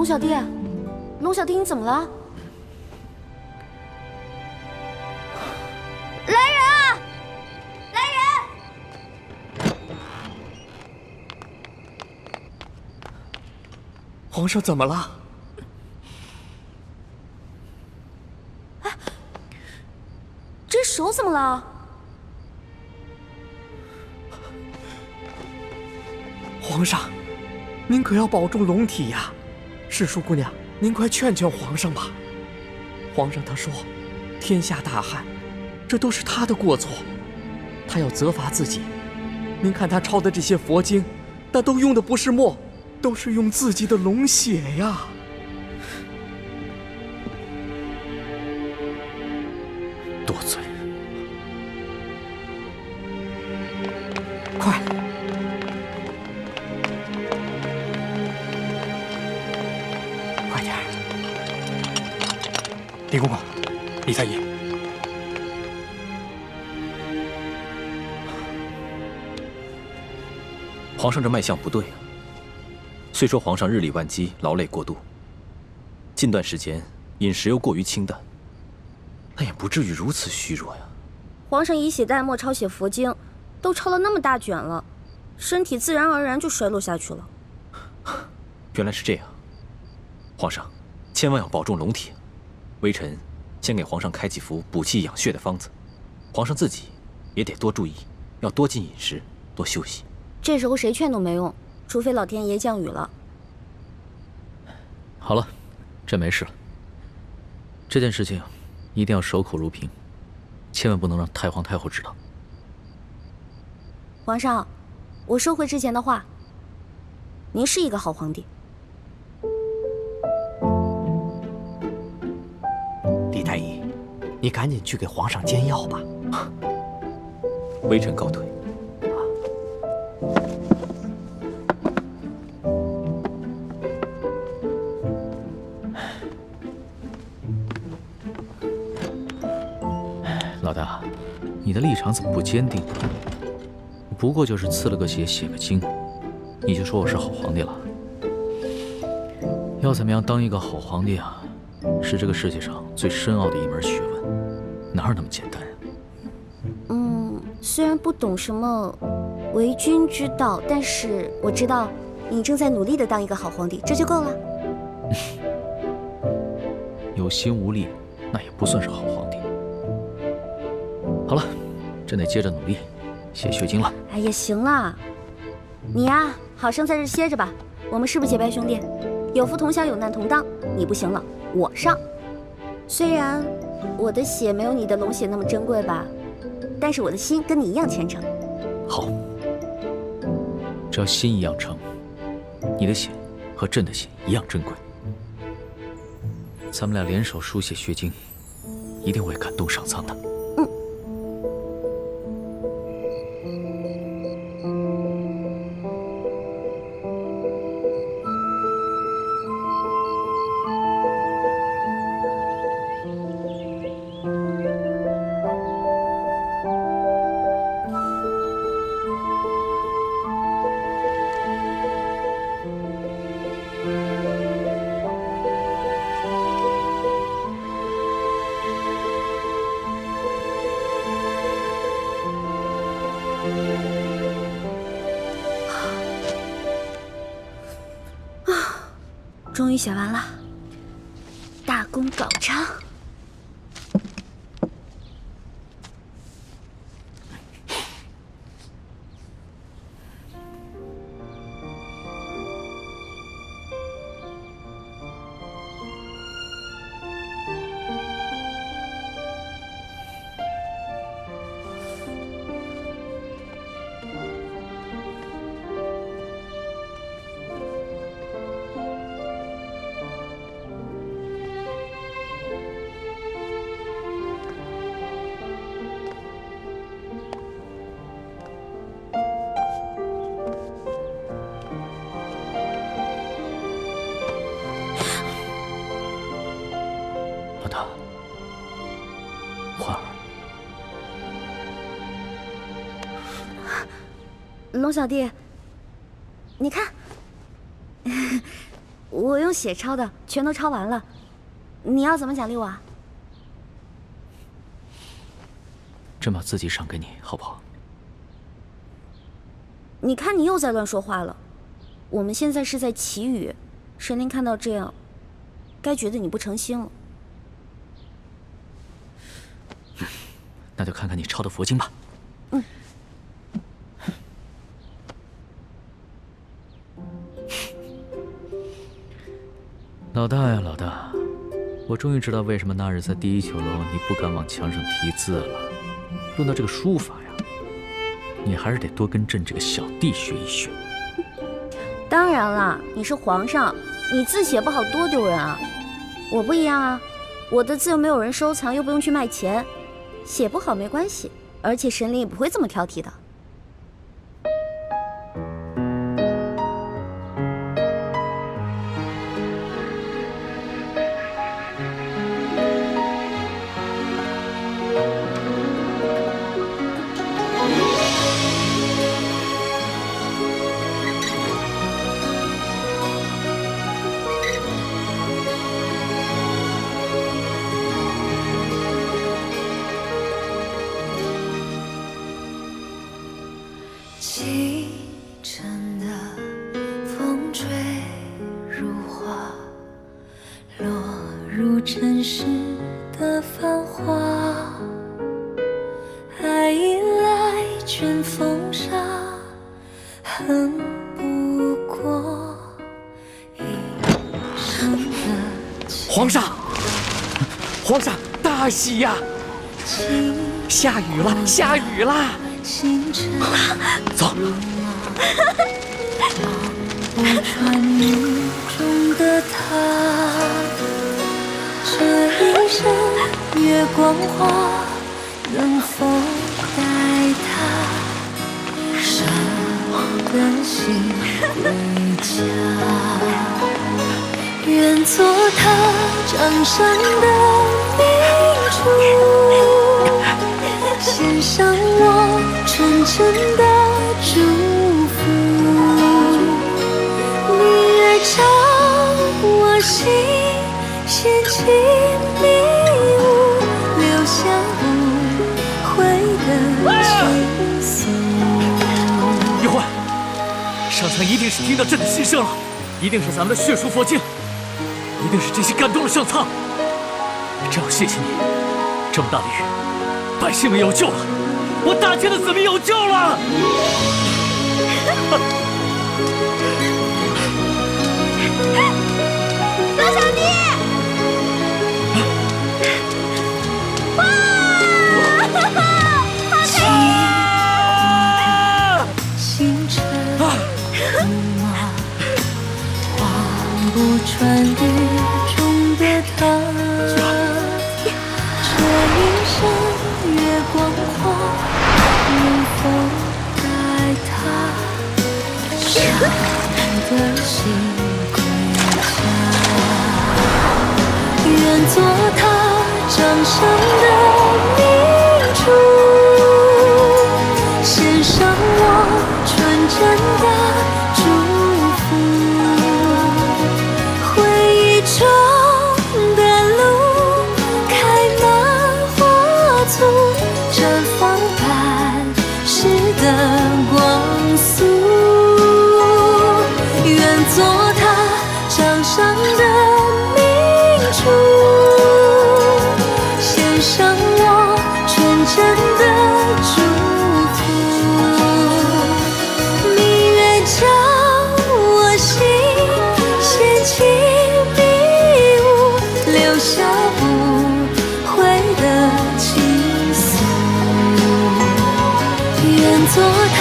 小弟，龙小弟，你怎么了？来人啊！来人！皇上怎么了？哎，这手怎么了？皇上，您可要保重龙体呀！世淑姑娘，您快劝劝皇上吧。皇上他说，天下大旱，这都是他的过错，他要责罚自己。您看他抄的这些佛经，那都用的不是墨，都是用自己的龙血呀。多嘴！快！快点！李公公，李太医，皇上这脉象不对啊。虽说皇上日理万机，劳累过度，近段时间饮食又过于清淡，但也不至于如此虚弱呀。皇上以血代墨抄写佛经，都抄了那么大卷了，身体自然而然就衰落下去了。原来是这样，皇上千万要保重龙体。微臣先给皇上开几副补气养血的方子，皇上自己也得多注意，要多进饮食，多休息。这时候谁劝都没用，除非老天爷降雨了。好了，朕没事了。这件事情一定要守口如瓶，千万不能让太皇太后知道。皇上，我收回之前的话，您是一个好皇帝。李太医，你赶紧去给皇上煎药吧。微臣告退。老大，你的立场怎么不坚定？不过就是刺了个血，写个经，你就说我是好皇帝了？要怎么样当一个好皇帝啊？是这个世界上最深奥的一门学问，哪有那么简单啊？虽然不懂什么为君之道，但是我知道你正在努力的当一个好皇帝，这就够了。有心无力，那也不算是好皇帝。好了，朕得接着努力，写血经了。哎呀，行了，你呀，好生在这歇着吧。我们是不是结拜兄弟？有福同享，有难同当。你不行了，我上。虽然我的血没有你的龙血那么珍贵吧，但是我的心跟你一样虔诚。好，只要心一样诚，你的血和朕的血一样珍贵。咱们俩联手书写血经，一定会感动上苍的。终于写完了，大功告成。龙小弟，你看，我用血抄的，全都抄完了。你要怎么奖励我啊？朕把自己赏给你，好不好？你看你又在乱说话了。我们现在是在祈雨，神灵看到这样，该觉得你不诚心了。那就看看你抄的佛经吧。嗯。老大呀，老大，我终于知道为什么那日在第一酒楼你不敢往墙上题字了。论到这个书法呀，你还是得多跟朕这个小弟学一学。当然啦，你是皇上，你字写不好多丢人啊！我不一样啊，我的字又没有人收藏，又不用去卖钱，写不好没关系，而且神灵也不会这么挑剔的。清晨的风吹如花，落入尘世的繁华。爱已来，卷风沙，恨不过一生的情。皇上，皇上，大喜呀！下雨了，下雨了！星辰走。不穿雨中的他，这一生月光花，能否带他舍得心归家？愿做他掌上的明珠，献上我纯真的祝福。明月照我心，掀起迷雾，留下不悔的情愫。一会儿，上苍一定是听到朕的心声了，一定是咱们的血书佛经，一定是这些感动了上苍。朕要谢谢你，这么大的雨，百姓们有救了，我大清的子民有救了。老小弟，哇，好开星辰如马，望不穿雨中的他。这一生月光花，能否带他舍得心归家？愿做他掌上的明珠，献上我纯真的祝福。回忆中的路开满花簇，绽放半世的光速。愿做他掌上的明珠，献上我纯真的祝福。明月照我心，掀起迷雾，留下不悔的情愫。愿做他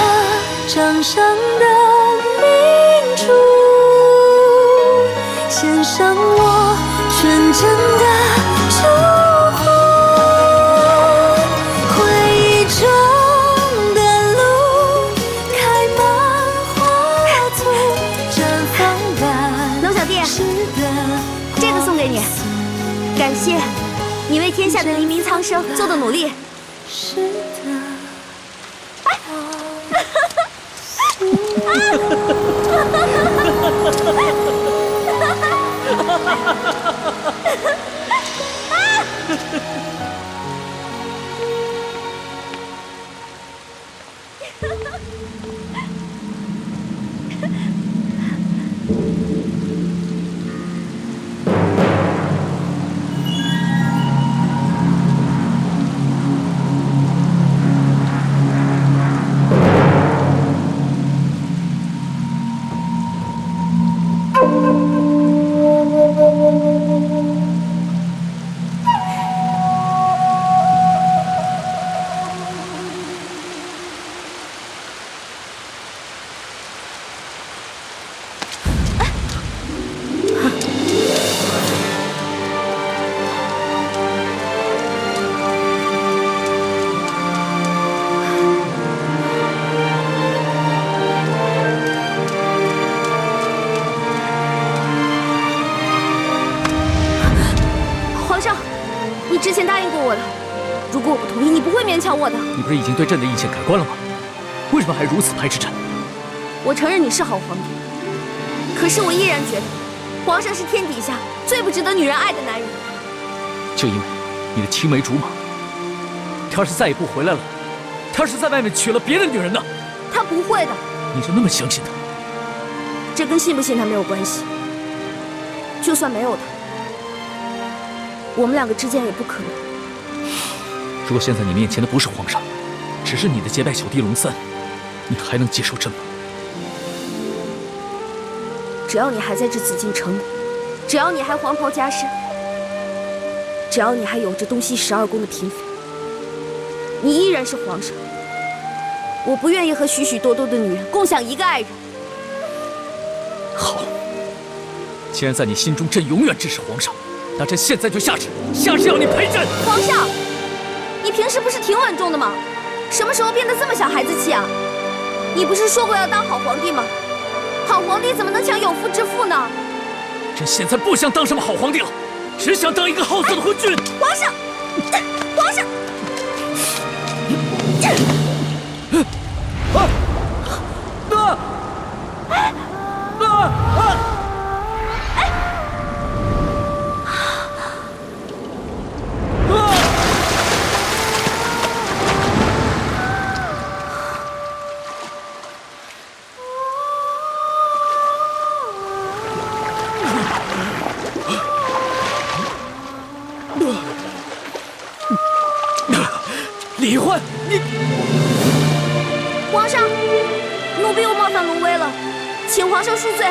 掌上的明珠，献上我纯真的祝福。回忆中的路开满花簇，绽放半龙小弟，世的这个送给你，感谢你为天下的黎民苍生做的努力。是的。哈哈哈哈哈！皇上，你之前答应过我的，如果我不同意，你不会勉强我的。你不是已经对朕的意见改观了吗？为什么还如此排斥朕？我承认你是好皇帝，可是我依然觉得，皇上是天底下最不值得女人爱的男人。就因为你的青梅竹马，他要是再也不回来了，他要是在外面娶了别的女人呢？他不会的。你就那么相信他？这跟信不信他没有关系。就算没有他，我们两个之间也不可能。如果现在你面前的不是皇上，只是你的结拜小弟龙三，你还能接受朕吗？只要你还在这紫禁城里，只要你还黄袍加身，只要你还有着东西12宫的嫔妃，你依然是皇上。我不愿意和许许多多的女人共享一个爱人。好，既然在你心中朕永远支持皇上，那朕现在就下旨要你陪朕。皇上，你平时不是挺稳重的吗？什么时候变得这么小孩子气啊？你不是说过要当好皇帝吗？好皇帝怎么能抢有妇之夫呢？朕现在不想当什么好皇帝了，只想当一个好色的昏君。皇上，皇上！李焕，你皇上，奴婢又冒犯龙威了，请皇上恕罪。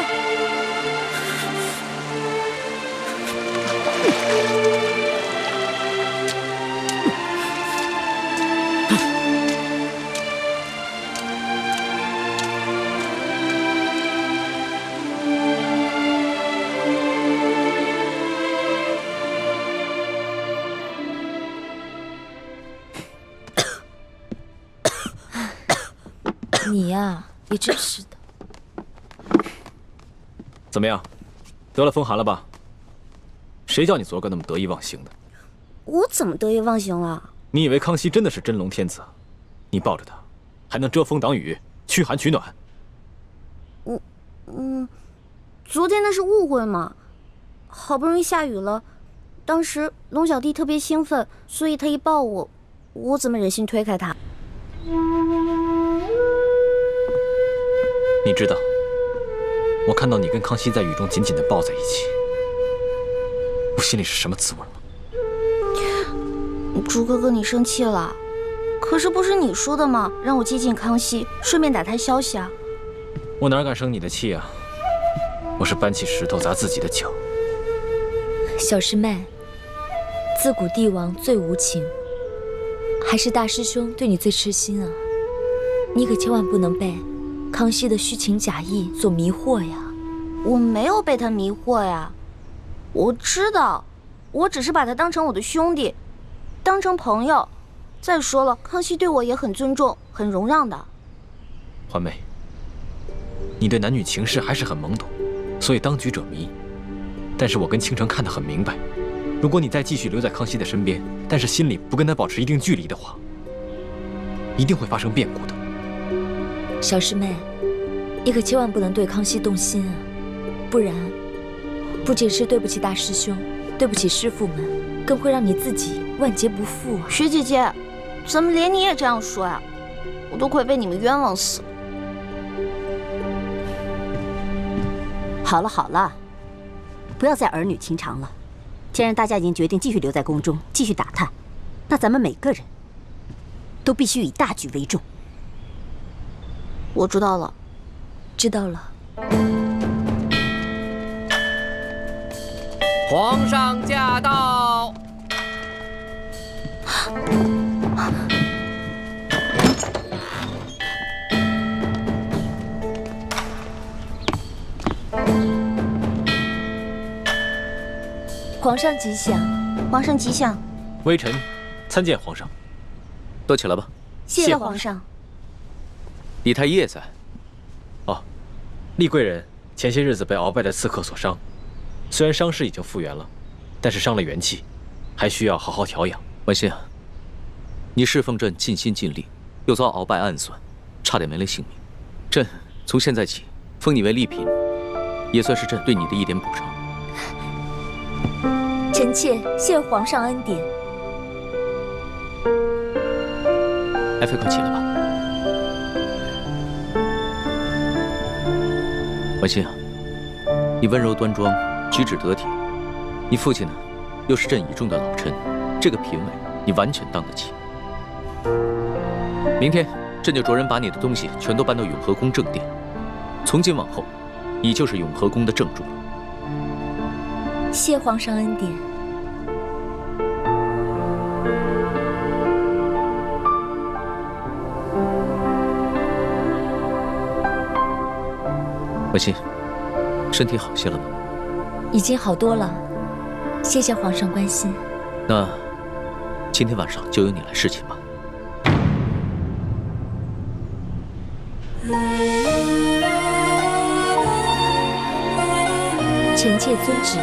你呀，也真是的。怎么样，得了风寒了吧？谁叫你昨个那么得意忘形的？我怎么得意忘形了？你以为康熙真的是真龙天子？你抱着他，还能遮风挡雨、驱寒取暖？昨天那是误会嘛。好不容易下雨了，当时龙小弟特别兴奋，所以他一抱我，我怎么忍心推开他？你知道，我看到你跟康熙在雨中紧紧地抱在一起，我心里是什么滋味吗？朱哥哥，你生气了？可是不是你说的吗？让我接近康熙，顺便打探消息啊。我哪敢生你的气啊！我是搬起石头砸自己的脚。小师妹，自古帝王最无情，还是大师兄对你最痴心啊！你可千万不能被康熙的虚情假意所迷惑呀！我没有被他迷惑呀，我知道，我只是把他当成我的兄弟，当成朋友。再说了，康熙对我也很尊重，很容让的。环妹，你对男女情事还是很懵懂，所以当局者迷。但是我跟倾城看得很明白，如果你再继续留在康熙的身边，但是心里不跟他保持一定距离的话，一定会发生变故的。小师妹，你可千万不能对康熙动心啊，不然不仅是对不起大师兄，对不起师父们，更会让你自己万劫不复啊！学姐姐，怎么连你也这样说呀？我都快被你们冤枉死了。好了好了，不要再儿女情长了。既然大家已经决定继续留在宫中继续打探，那咱们每个人都必须以大局为重。我知道了，知道了。皇上驾到！皇上吉祥，皇上吉祥。微臣参见皇上。都起来吧。谢谢皇上。李太医也在。哦，厉贵人前些日子被鳌拜的刺客所伤，虽然伤势已经复原了，但是伤了元气，还需要好好调养。婉心啊，你侍奉朕尽心尽力，又遭鳌拜暗算，差点没了性命。朕从现在起封你为丽嫔，也算是朕对你的一点补偿。臣妾谢皇上恩典。爱妃，快起来吧。婉心啊，你温柔端庄，举止得体，你父亲呢，又是朕倚重的老臣，这个嫔位你完全当得起。明天朕就着人把你的东西全都搬到永和宫正殿，从今往后，你就是永和宫的正主了。谢皇上恩典。婉心，身体好些了吗？已经好多了，谢谢皇上关心。那今天晚上就由你来侍寝吧。臣妾遵旨。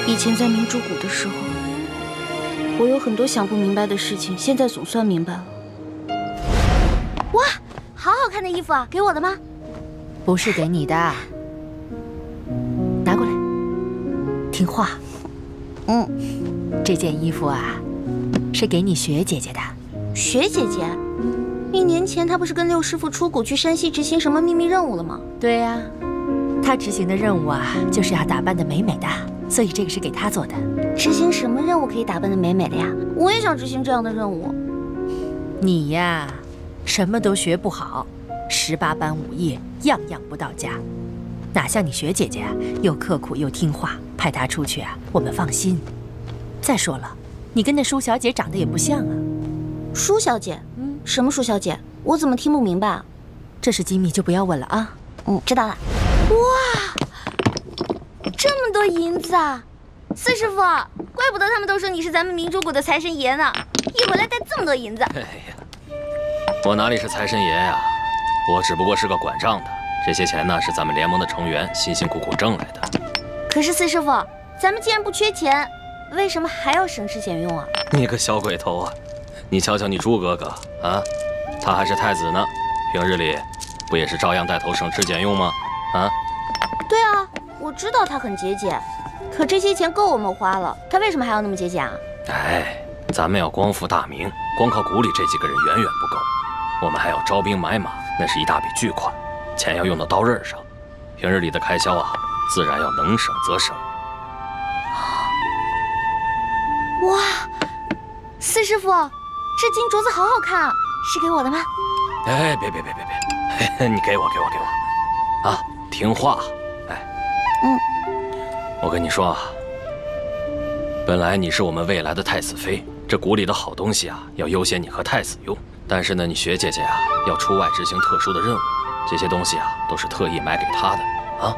以前在明珠谷的时候，我有很多想不明白的事情，现在总算明白了。哇，好好看的衣服啊，给我的吗？不是给你的，拿过来，听话。这件衣服啊，是给你雪姐姐的。雪姐姐，1年前她不是跟六师傅出谷去山西执行什么秘密任务了吗？对呀，她执行的任务啊，就是要打扮得美美的，所以这个是给她做的。执行什么任务可以打扮得美美的呀？我也想执行这样的任务。你呀，什么都学不好，18般武艺样样不到家，哪像你学姐姐啊，又刻苦又听话，派她出去啊，我们放心。再说了，你跟那舒小姐长得也不像啊。舒小姐？什么舒小姐？我怎么听不明白啊？这是机密，就不要问了啊。知道了。哇，这么多银子啊！四师傅，怪不得他们都说你是咱们明珠谷的财神爷呢，一回来带这么多银子。哎呀，我哪里是财神爷呀？我只不过是个管账的，这些钱呢是咱们联盟的成员辛辛苦苦挣来的。可是四师傅，咱们既然不缺钱，为什么还要省吃俭用啊？你个小鬼头啊！你瞧瞧你朱哥哥啊，他还是太子呢，平日里不也是照样带头省吃俭用吗？啊？对啊，我知道他很节俭，可这些钱够我们花了，他为什么还要那么节俭啊？哎，咱们要光复大明，光靠谷里这几个人远远不够，我们还要招兵买马，那是一大笔巨款，钱要用到刀刃上，平日里的开销啊，自然要能省则省。哇，四师傅，这金镯子好好看啊，是给我的吗？哎，别，你给我，啊，听话，哎，我跟你说啊，本来你是我们未来的太子妃，这谷里的好东西啊，要优先你和太子用。但是呢，你学姐姐啊，要出外执行特殊的任务，这些东西啊，都是特意买给她的啊。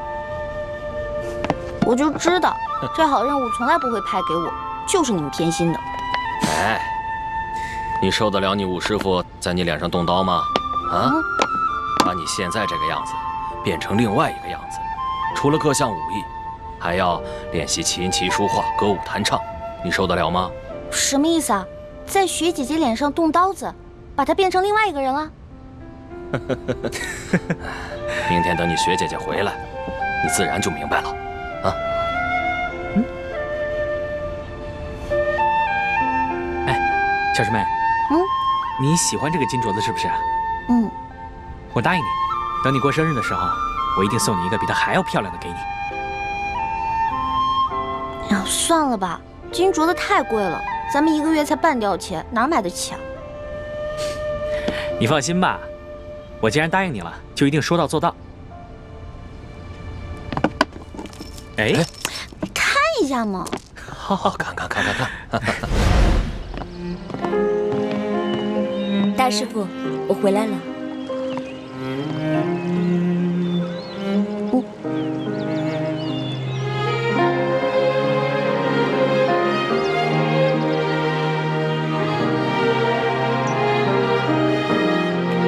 我就知道，这好任务从来不会派给我，就是你们偏心的。哎，你受得了你武师傅在你脸上动刀吗？啊？把你现在这个样子变成另外一个样子，除了各项武艺，还要练习琴棋书画、歌舞弹唱，你受得了吗？什么意思啊？在雪姐姐脸上动刀子，把她变成另外一个人了？明天等你雪姐姐回来，你自然就明白了。啊？哎，小师妹，你喜欢这个金镯子是不是？我答应你，等你过生日的时候，我一定送你一个比它还要漂亮的给你。啊，算了吧，金镯子太贵了，咱们1个月才半吊钱，哪买得起啊？你放心吧，我既然答应你了，就一定说到做到。哎，看一下嘛。好，看。大师傅，我回来了。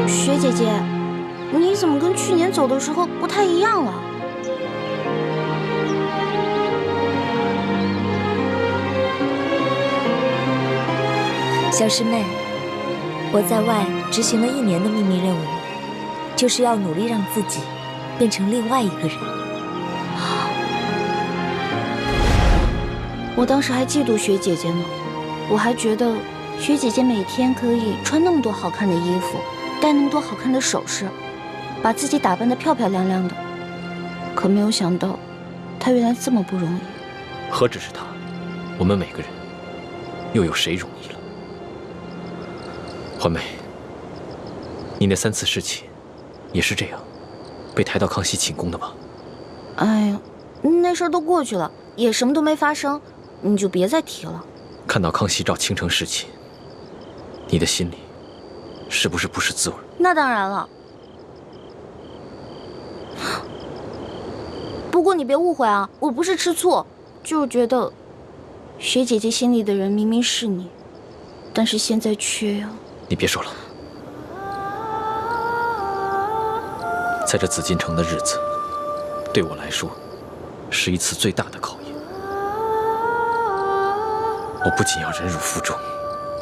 雪姐姐，你怎么跟去年走的时候不太一样了？小师妹，我在外执行了1年的秘密任务，就是要努力让自己变成另外一个人。我当时还嫉妒雪姐姐呢，我还觉得雪姐姐每天可以穿那么多好看的衣服，戴那么多好看的首饰，把自己打扮得漂漂亮亮的。可没有想到，她原来这么不容易。何止是她，我们每个人，又有谁容易了？环妹，你那3次侍寝，也是这样，被抬到康熙寝宫的吗？哎呀，那事儿都过去了，也什么都没发生，你就别再提了。看到康熙召倾城侍寝，你的心里是不是不是滋味？那当然了。不过你别误会啊，我不是吃醋，就是觉得雪姐姐心里的人明明是你，但是现在却要……你别说了，在这紫禁城的日子，对我来说是一次最大的考验。我不仅要忍辱负重，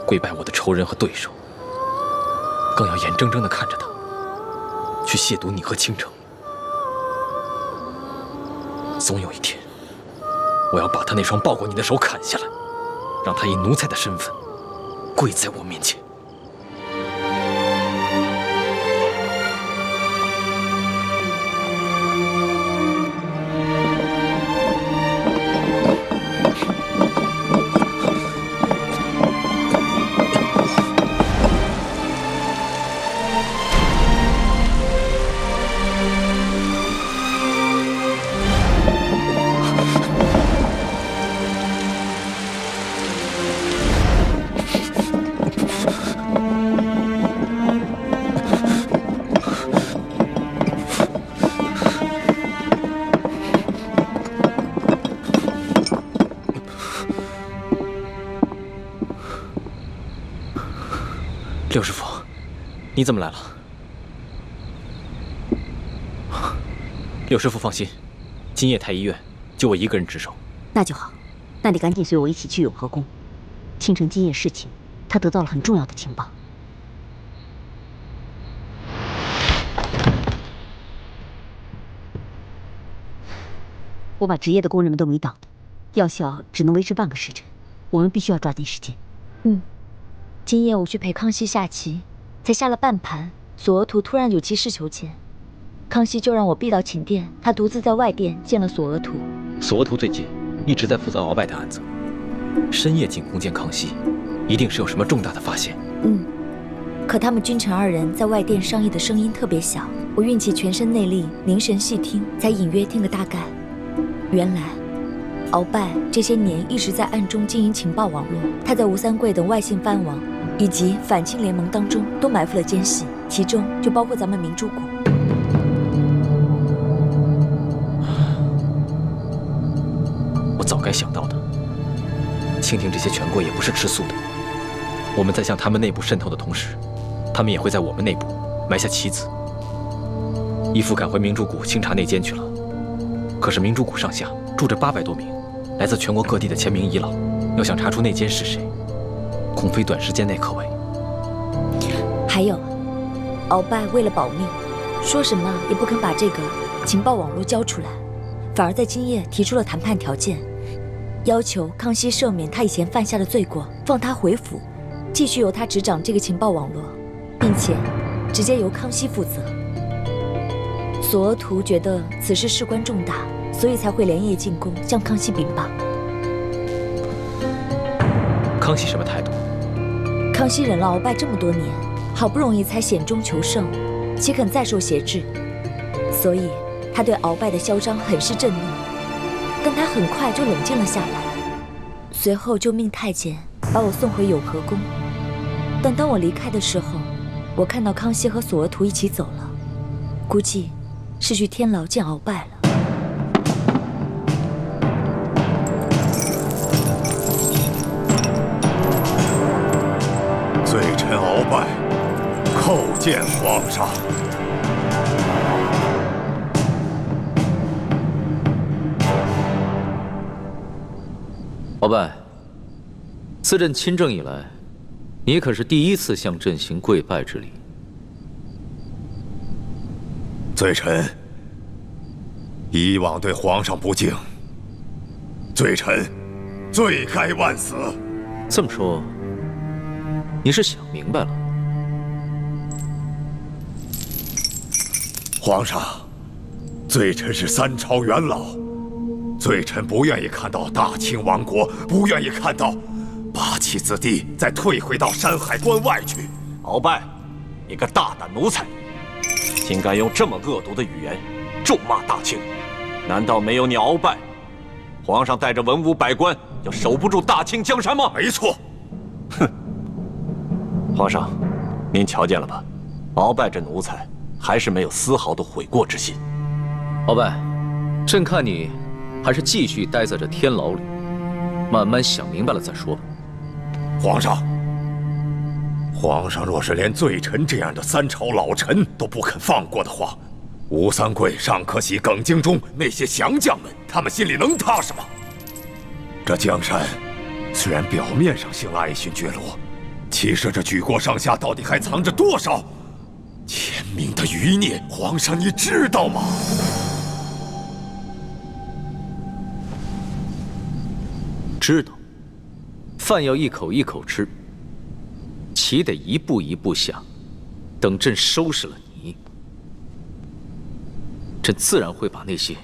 跪拜我的仇人和对手，更要眼睁睁地看着他去亵渎你和倾城。总有一天，我要把他那双抱过你的手砍下来，让他以奴才的身份跪在我面前。六师傅，你怎么来了？六师傅放心，今夜太医院就我一个人值守。那就好，那你赶紧随我一起去永和宫。倾城今夜侍寝，他得到了很重要的情报。我把值夜的工人们都没到，药效只能维持半个时辰，我们必须要抓紧时间。今夜我去陪康熙下棋，才下了半盘，索额图突然有急事求见，康熙就让我避到寝殿，他独自在外殿见了索额图。索额图最近一直在负责鳌拜的案子，深夜进宫见康熙，一定是有什么重大的发现。可他们君臣2人在外殿商议的声音特别小，我运起全身内力，凝神细听，才隐约听个大概。原来鳌拜这些年一直在暗中经营情报网络，他在吴三桂等外姓藩王以及反清联盟当中都埋伏了奸细，其中就包括咱们明珠谷。我早该想到的。倾听这些权贵也不是吃素的，我们在向他们内部渗透的同时，他们也会在我们内部埋下棋子。义父赶回明珠谷清查内奸去了，可是明珠谷上下住着800多名来自全国各地的签名遗老，要想查出内奸是谁，恐非短时间内可为。还有，鳌拜为了保命，说什么也不肯把这个情报网络交出来，反而在今夜提出了谈判条件，要求康熙赦免他以前犯下的罪过，放他回府，继续由他执掌这个情报网络，并且直接由康熙负责。索额图觉得此事事关重大，所以才会连夜进宫向康熙禀报。康熙什么态度？康熙忍了鳌拜这么多年，好不容易才险中求胜，岂肯再受挟制？所以他对鳌拜的嚣张很是震怒，但他很快就冷静了下来，随后就命太监把我送回永和宫。但当我离开的时候，我看到康熙和索额图一起走了，估计是去天牢见鳌拜了。罪臣鳌拜叩见皇上。鳌拜，自朕亲政以来，你可是第一次向朕行跪拜之礼。罪臣以往对皇上不敬，罪臣罪该万死。这么说，你是想明白了？皇上，罪臣是3朝元老，罪臣不愿意看到大清亡国，不愿意看到八旗子弟再退回到山海关外去。鳌拜，你个大胆奴才，竟敢用这么恶毒的语言咒骂大清！难道没有你鳌拜，皇上带着文武百官要守不住大清江山吗？没错。哼！皇上，您瞧见了吧？鳌拜这奴才还是没有丝毫的悔过之心。鳌拜，朕看你还是继续待在这天牢里，慢慢想明白了再说吧。皇上若是连罪臣这样的3朝老臣都不肯放过的话，吴三桂、尚可喜、耿精忠那些降将们，他们心里能踏实吗？这江山虽然表面上兴了爱新觉罗，其实这举国上下到底还藏着多少前明的余孽？皇上，你知道吗？知道，饭要一口一口吃，棋得一步一步下。等朕收拾了你，朕自然会把那些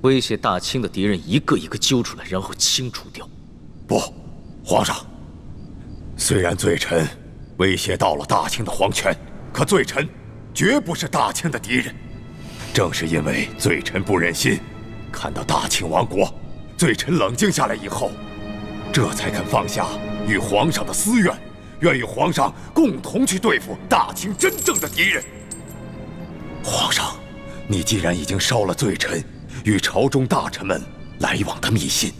威胁大清的敌人一个一个揪出来，然后清除掉。不，皇上，虽然罪臣威胁到了大清的皇权，可罪臣绝不是大清的敌人。正是因为罪臣不忍心看到大清亡国，罪臣冷静下来以后，这才肯放下与皇上的私怨，愿与皇上共同去对付大清真正的敌人。皇上，你既然已经烧了罪臣与朝中大臣们来往的密信，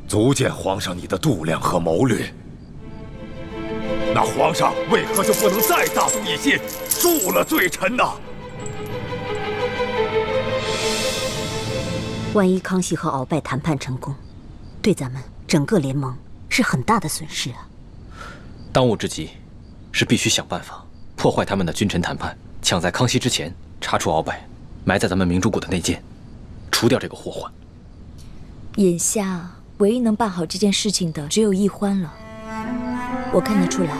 足见皇上你的度量和谋略。那皇上为何就不能再大度一些，恕了罪臣呢？万一康熙和鳌拜谈判成功，对咱们整个联盟是很大的损失啊！当务之急是必须想办法破坏他们的君臣谈判，抢在康熙之前查出鳌拜埋在咱们明珠谷的内奸，除掉这个祸患。眼下唯一能办好这件事情的只有奕欢了。我看得出来，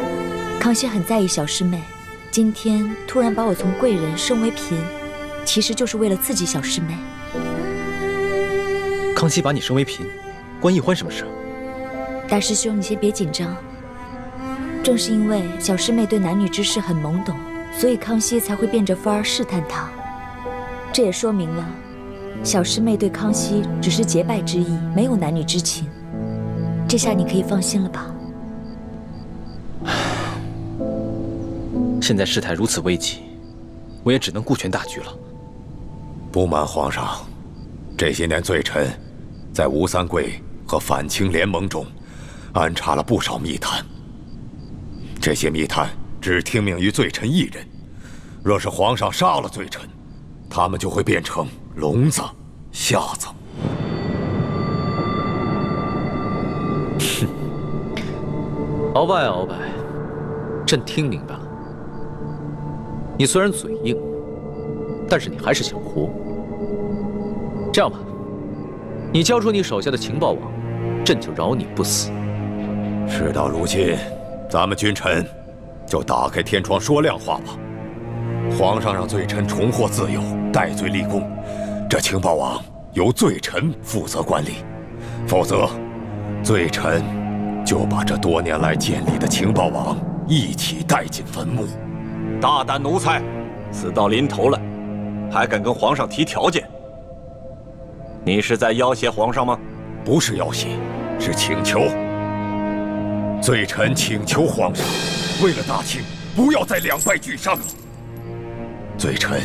康熙很在意小师妹，今天突然把我从贵人升为嫔，其实就是为了刺激小师妹。康熙把你升为嫔，关奕欢什么事？大师兄，你先别紧张。正是因为小师妹对男女之事很懵懂，所以康熙才会变着法儿试探她。这也说明了，小师妹对康熙只是结拜之意，没有男女之情。这下你可以放心了吧？现在事态如此危急，我也只能顾全大局了。不瞒皇上，这些年罪臣在吴三桂和反清联盟中安插了不少密探。这些密探只听命于罪臣一人，若是皇上杀了罪臣，他们就会变成聋子、瞎子。哼，鳌拜，鳌拜，朕听明白了。你虽然嘴硬，但是你还是想活。这样吧，你交出你手下的情报网，朕就饶你不死。事到如今，咱们君臣就打开天窗说亮话吧。皇上让罪臣重获自由，戴罪立功，这情报网由罪臣负责管理，否则，罪臣就把这多年来建立的情报网一起带进坟墓。大胆奴才，死到临头了，还敢跟皇上提条件？你是在要挟皇上吗？不是要挟，是请求。罪臣请求皇上，为了大清，不要再两败俱伤了。罪臣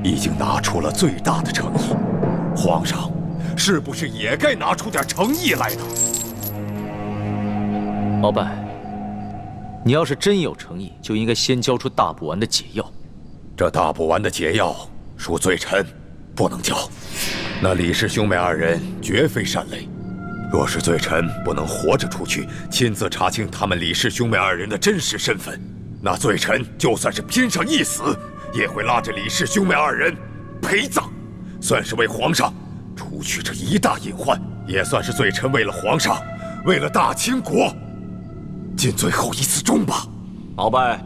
已经拿出了最大的诚意，皇上是不是也该拿出点诚意来呢？鳌拜，你要是真有诚意，就应该先交出大补丸的解药。这大补丸的解药，恕罪臣不能交。那李氏兄妹二人绝非善类，若是罪臣不能活着出去，亲自查清他们李氏兄妹二人的真实身份，那罪臣就算是拼上一死，也会拉着李氏兄妹二人陪葬，算是为皇上除去这一大隐患，也算是罪臣为了皇上，为了大清国，尽最后一次忠吧。鳌拜，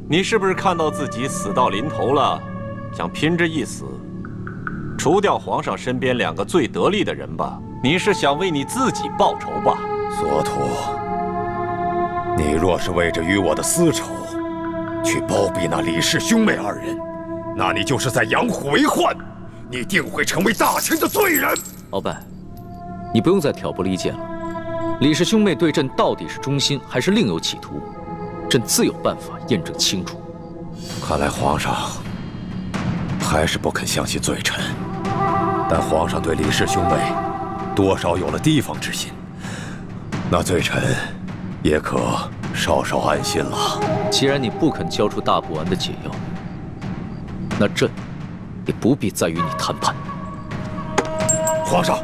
你是不是看到自己死到临头了，想拼着一死，除掉皇上身边两个最得力的人吧？你是想为你自己报仇吧？索图，你若是为着与我的私仇，去包庇那李氏兄妹二人，那你就是在养虎为患，你定会成为大清的罪人。鳌拜，你不用再挑拨离间了。李氏兄妹对朕到底是忠心，还是另有企图，朕自有办法验证清楚。看来皇上还是不肯相信罪臣，但皇上对李氏兄妹多少有了提防之心，那罪臣也可稍稍安心了。既然你不肯交出大补丸的解药，那朕也不必再与你谈判。皇上，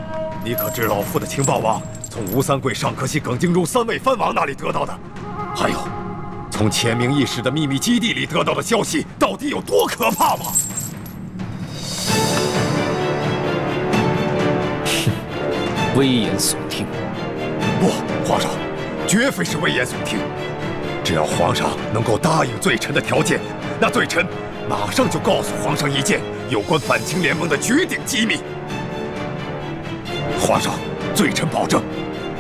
你可知老夫的情报网从吴三桂、尚可喜、耿精忠三位藩王那里得到的？还有，从千名义士的秘密基地里得到的消息，到底有多可怕吗？危言耸听。不，皇上，绝非是危言耸听。只要皇上能够答应罪臣的条件，那罪臣马上就告诉皇上一件有关反清联盟的绝顶机密。皇上，罪臣保证，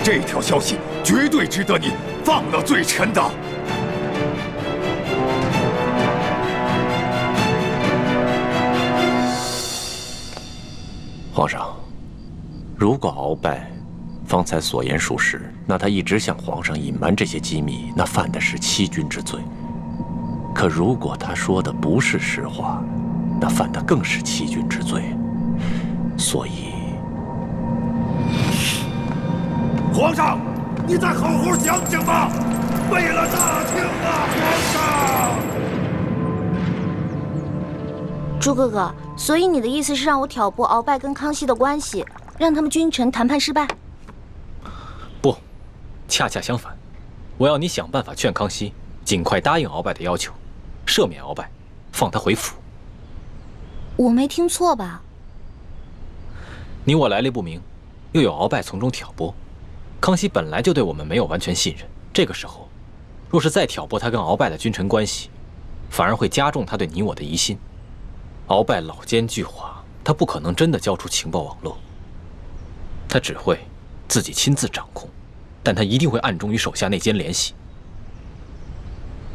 这条消息绝对值得你放了罪臣的。皇上，如果鳌拜方才所言属实，那他一直向皇上隐瞒这些机密，那犯的是欺君之罪。可如果他说的不是实话，那犯的更是欺君之罪。所以，皇上，你再好好想想吧，为了大清啊，皇上！朱哥哥，所以你的意思是让我挑拨鳌拜跟康熙的关系，让他们君臣谈判失败？不，恰恰相反，我要你想办法劝康熙尽快答应鳌拜的要求，赦免鳌拜，放他回府。我没听错吧？你我来历不明，又有鳌拜从中挑拨，康熙本来就对我们没有完全信任，这个时候，若是再挑拨他跟鳌拜的君臣关系，反而会加重他对你我的疑心。鳌拜老奸巨猾，他不可能真的交出情报网络，他只会自己亲自掌控，但他一定会暗中与手下内奸联系。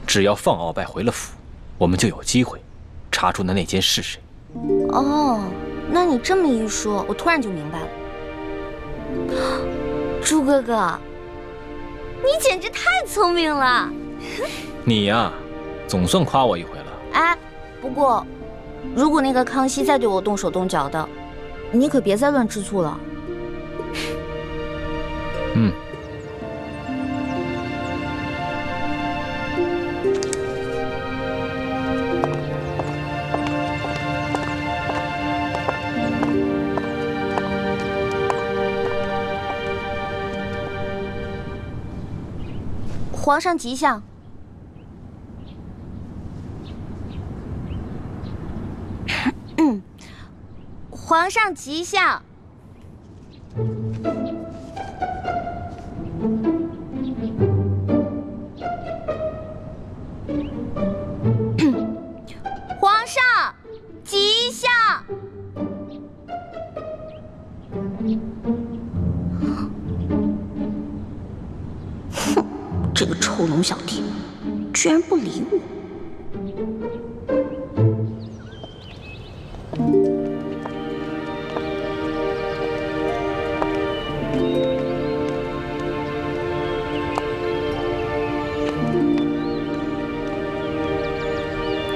只要放鳌拜回了府，我们就有机会查出那内奸是谁。哦，那你这么一说，我突然就明白了。朱哥哥，你简直太聪明了！你呀，总算夸我一回了。哎，不过，如果那个康熙再对我动手动脚的，你可别再乱吃醋了。嗯。皇上吉祥。皇上吉祥。皇上吉祥。这个臭龙小弟，居然不理我！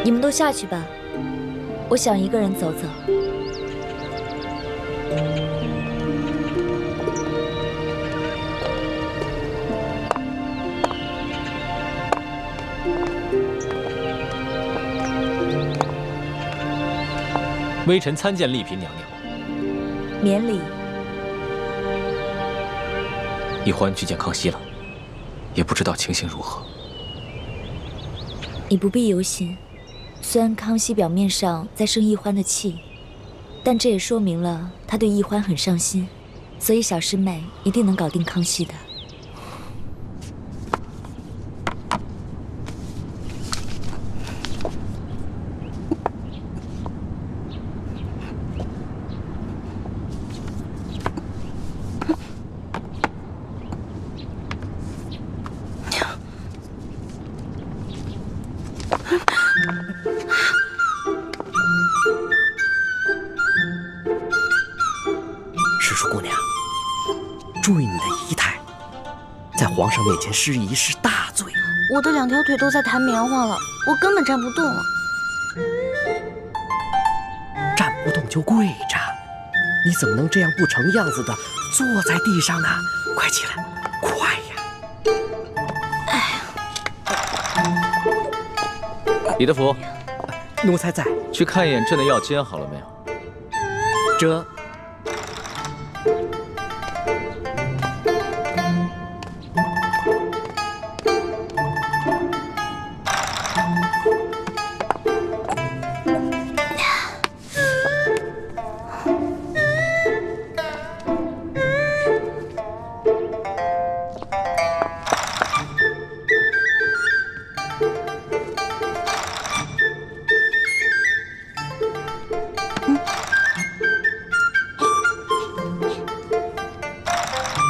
你们都下去吧，我想一个人走走。微臣参见丽嫔娘娘。免礼。奕欢去见康熙了，也不知道情形如何。你不必忧心，虽然康熙表面上在生奕欢的气，但这也说明了他对奕欢很上心，所以小师妹一定能搞定康熙的。师叔姑娘，注意你的仪态，在皇上面前失仪是大罪。我的2条腿都在弹棉花了，我根本站不动了。站不动就跪着，你怎么能这样不成样子的坐在地上呢？快起来，快呀！李德福，奴才在。去看一眼朕的药煎好了没有？这。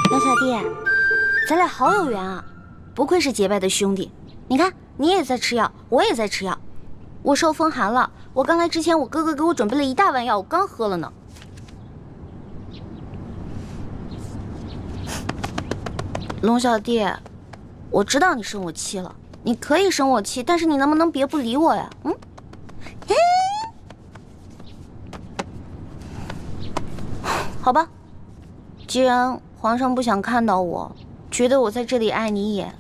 杨小弟，咱俩好有缘啊！不愧是结拜的兄弟。你看，你也在吃药，我也在吃药。我受风寒了，我刚来之前，我哥哥给我准备了1大碗药，我刚喝了呢。龙小弟，我知道你生我气了，你可以生我气，但是你能不能别不理我呀？好吧，既然皇上不想看到我，觉得我在这里碍你眼，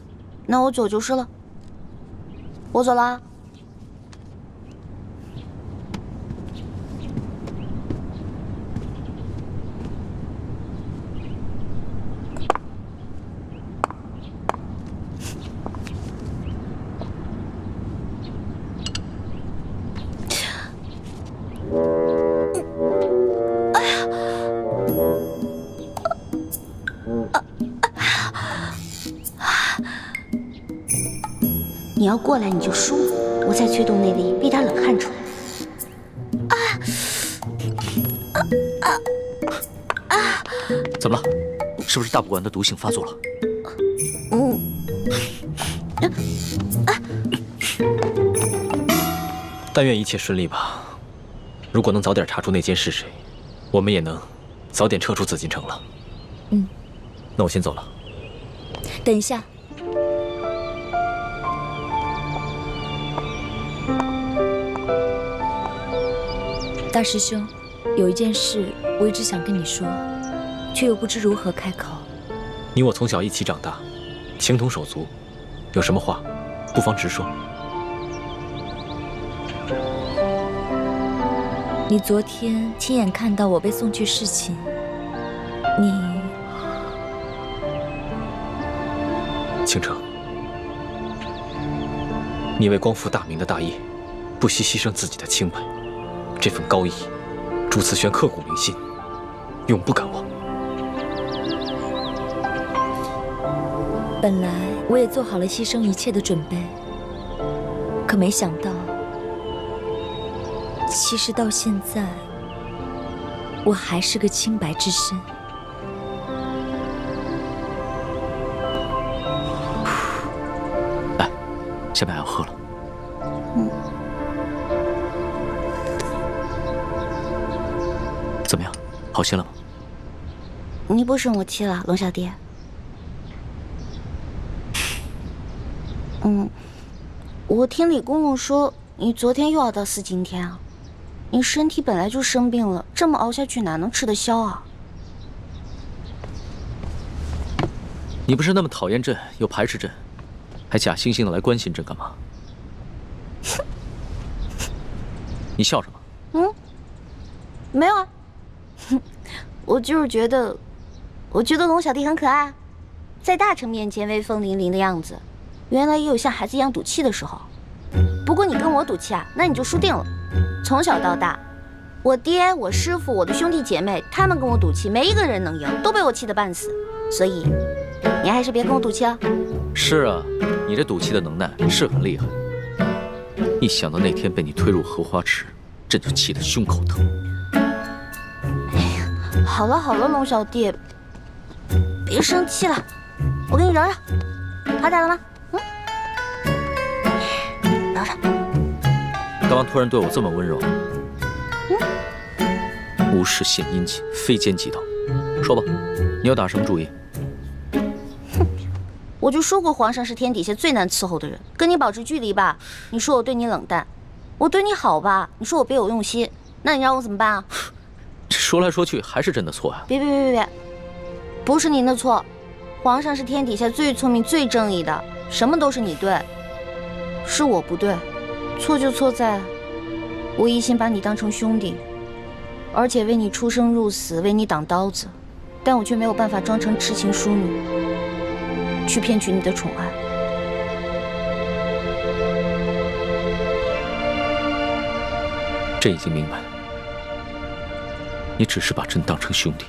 那我走就是了。我走啦。你要过来你就舒服，我再催动内力，逼他冷汗出来。怎么了？是不是大补丸的毒性发作了？但愿一切顺利吧。如果能早点查出内奸是谁，我们也能早点撤出紫禁城了。那我先走了。等一下。大师兄，有一件事我一直想跟你说，却又不知如何开口。你我从小一起长大，情同手足，有什么话，不妨直说。你昨天亲眼看到我被送去侍寝，倾城，你为光复大明的大业，不惜牺牲自己的清白，这份高义，朱慈轩刻骨铭心，永不敢忘。本来我也做好了牺牲一切的准备，可没想到，其实到现在，我还是个清白之身。来，下面还要喝了。怎么样，好些了吗？你不生我气了，龙小弟？我听李公公说，你昨天又要到四更天啊？你身体本来就生病了，这么熬下去哪能吃得消啊？你不是那么讨厌朕，又排斥朕，还假惺惺的来关心朕干嘛？你笑什么？没有啊，我就是觉得龙小弟很可爱，在大臣面前威风凛凛的样子，原来也有像孩子一样赌气的时候。不过你跟我赌气啊，那你就输定了。从小到大，我爹、我师父、我的兄弟姐妹，他们跟我赌气，没一个人能赢，都被我气得半死。所以，你还是别跟我赌气了。是啊，你这赌气的能耐是很厉害。一想到那天被你推入荷花池，朕就气得胸口疼。哎呀，好了好了，龙小弟，别生气了，我给你揉揉，好点了吗？揉揉。干嘛突然对我这么温柔？无事献殷勤，非奸即盗。说吧，你要打什么主意？我就说过皇上是天底下最难伺候的人，跟你保持距离吧。你说我对你冷淡，我对你好吧？你说我别有用心，那你让我怎么办啊？这说来说去还是朕的错呀！别，不是您的错，皇上是天底下最聪明、最正义的，什么都是你对，是我不对。错就错在，我一心把你当成兄弟，而且为你出生入死，为你挡刀子，但我却没有办法装成痴情淑女，去骗取你的宠爱。朕已经明白，你只是把朕当成兄弟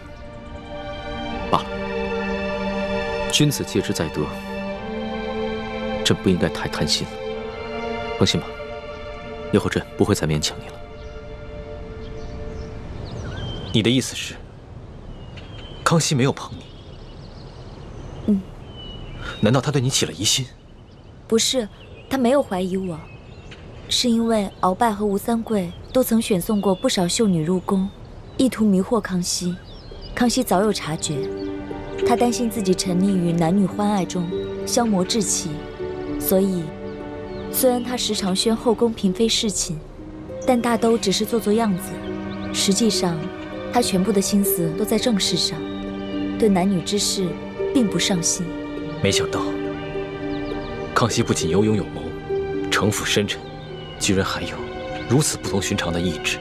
罢了。君子戒之在德，朕不应该太贪心了。放心吧。以后朕不会再勉强你了。你的意思是，康熙没有捧你？难道他对你起了疑心？不是，他没有怀疑我，是因为鳌拜和吴三桂都曾选送过不少秀女入宫，意图迷惑康熙。康熙早有察觉，他担心自己沉溺于男女欢爱中，消磨志气，所以。虽然他时常宣后宫嫔妃侍寝，但大都只是做做样子。实际上，他全部的心思都在政事上，对男女之事并不上心。没想到，康熙不仅有勇有谋，城府深沉，居然还有如此不同寻常的意志。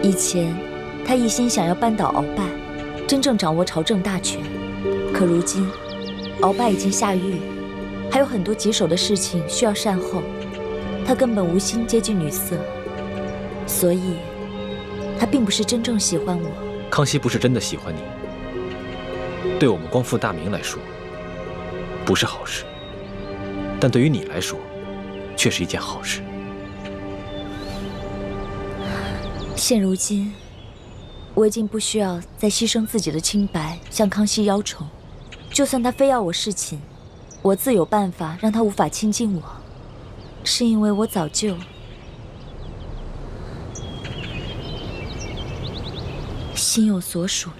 以前他一心想要扳倒鳌拜，真正掌握朝政大权。可如今，鳌拜已经下狱。还有很多棘手的事情需要善后，他根本无心接近女色，所以，他并不是真正喜欢我。康熙不是真的喜欢你，对我们光复大明来说，不是好事，但对于你来说，却是一件好事。现如今，我已经不需要再牺牲自己的清白向康熙邀宠，就算他非要我侍寝。我自有办法让他无法亲近我，是因为我早就心有所属了。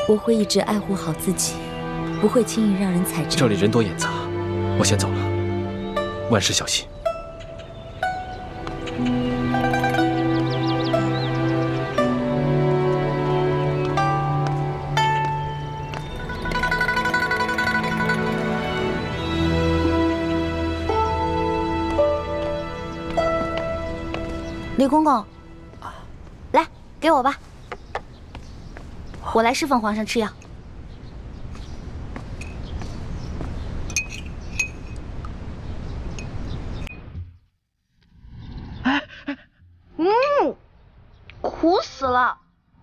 我会一直爱护好自己，不会轻易让人踩着。这里人多眼杂，我先走了。万事小心。李公公，来，给我吧，我来侍奉皇上吃药。苦死了！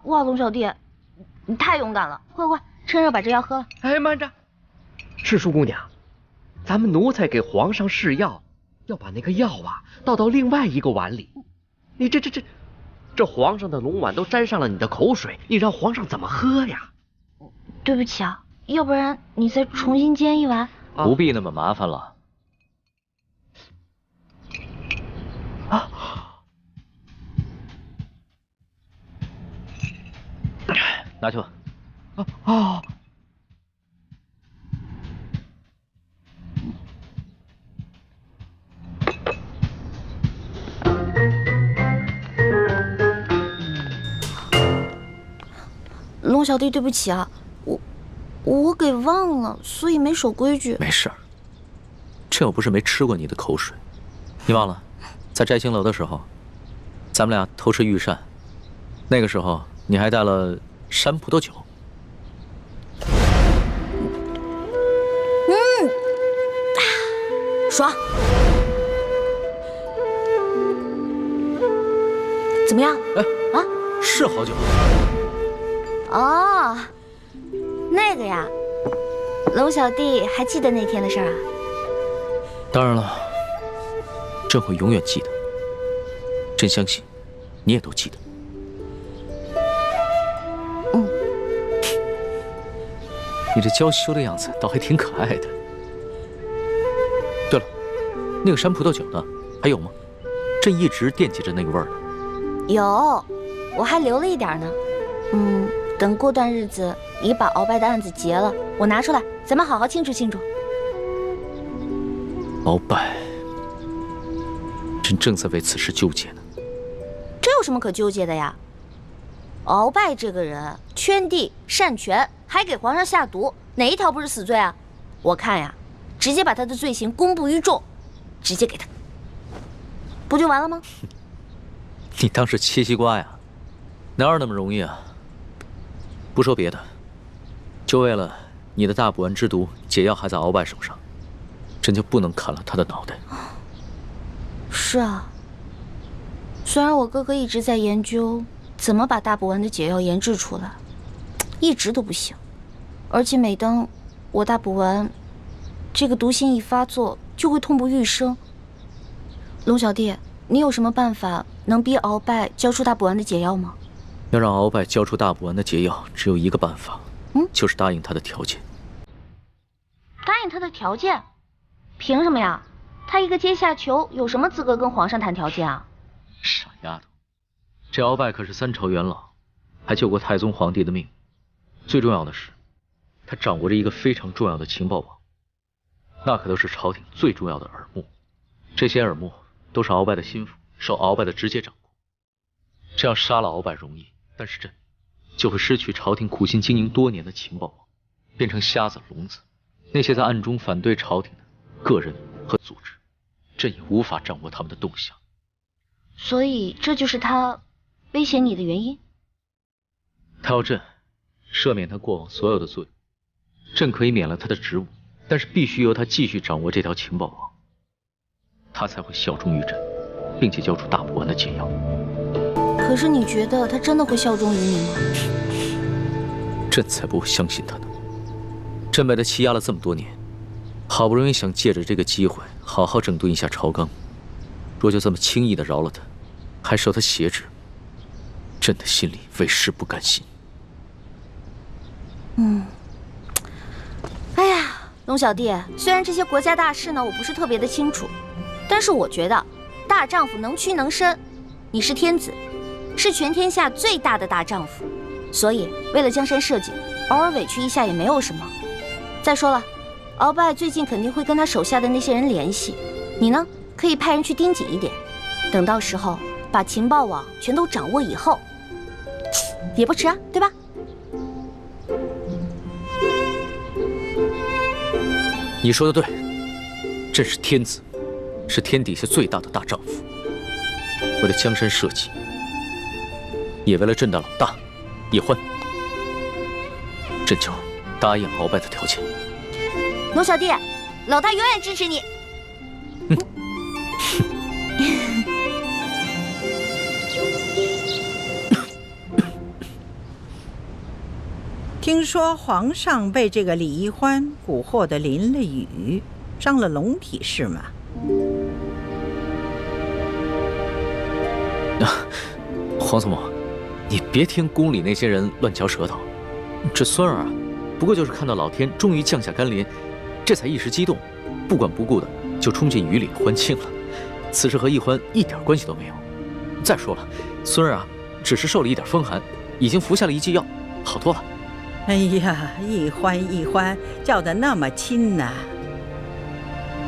哇，龙小弟，你太勇敢了！快，趁热把这药喝了。哎，慢着，赤树姑娘，咱们奴才给皇上试药，要把那个药啊倒到另外一个碗里。你这皇上的龙碗都沾上了你的口水，你让皇上怎么喝呀？对不起啊，要不然你再重新煎一碗。不必那么麻烦了。啊！拿去吧。哦。龙小弟，对不起啊，我给忘了，所以没守规矩。没事儿，这又不是没吃过你的口水。你忘了，在摘星楼的时候，咱们俩偷吃御膳，那个时候你还带了山葡萄酒。爽。怎么样？哎啊，是好酒。哦，那个呀，龙小弟还记得那天的事儿啊？当然了，朕会永远记得。朕相信，你也都记得。你这娇羞的样子倒还挺可爱的。对了，那个山葡萄酒呢？还有吗？朕一直惦记着那个味儿呢。有，我还留了一点呢。等过段日子你把鳌拜的案子结了，我拿出来，咱们好好庆祝庆祝。鳌拜，朕正在为此事纠结呢。这有什么可纠结的呀？鳌拜这个人圈地擅权，还给皇上下毒，哪一条不是死罪啊？我看呀，直接把他的罪行公布于众，直接给他，不就完了吗？你当是切西瓜呀？哪有那么容易啊？不说别的，就为了你的大补丸之毒解药还在鳌拜手上，朕就不能砍了他的脑袋。是啊，虽然我哥哥一直在研究怎么把大补丸的解药研制出来，一直都不行。而且每当我大补丸这个毒性一发作，就会痛不欲生。龙小弟，你有什么办法能逼鳌拜交出大补丸的解药吗？要让鳌拜交出大补丸的解药，只有一个办法，就是答应他的条件。答应他的条件？凭什么呀？他一个阶下囚，有什么资格跟皇上谈条件啊？傻丫头，这鳌拜可是3朝元老，还救过太宗皇帝的命。最重要的是，他掌握着一个非常重要的情报网，那可都是朝廷最重要的耳目。这些耳目都是鳌拜的心腹，受鳌拜的直接掌控。这样杀了鳌拜容易，但是朕就会失去朝廷苦心经营多年的情报网，变成瞎子聋子。那些在暗中反对朝廷的个人和组织，朕也无法掌握他们的动向。所以这就是他威胁你的原因？他要朕赦免他过往所有的罪，朕可以免了他的职务，但是必须由他继续掌握这条情报网，他才会效忠于朕，并且交出大补丸的解药。可是你觉得他真的会效忠于你吗？朕才不会相信他呢。朕被他欺压了这么多年，好不容易想借着这个机会好好整顿一下朝纲，若就这么轻易的饶了他，还受他挟制，朕的心里为实不甘心。哎呀，龙小弟，虽然这些国家大事呢我不是特别的清楚，但是我觉得大丈夫能屈能伸，你是天子，是全天下最大的大丈夫，所以为了江山社稷，偶尔委屈一下也没有什么。再说了，鳌拜最近肯定会跟他手下的那些人联系，你呢，可以派人去盯紧一点，等到时候把情报网全都掌握以后，也不迟啊，对吧？你说的对，朕是天子，是天底下最大的大丈夫。为了江山社稷，也为了朕的老大叶欢，朕就答应鳌拜的条件。龙小弟，老大永远支持你。听说皇上被这个李易欢蛊惑的淋了雨，伤了龙体是吗？皇祖母，你别听宫里那些人乱嚼舌头。这孙儿啊，不过就是看到老天终于降下甘霖，这才一时激动，不管不顾的就冲进雨里欢庆了。此事和易欢一点关系都没有。再说了，孙儿啊，只是受了一点风寒，已经服下了一剂药，好多了。哎呀，易欢叫得那么亲呐！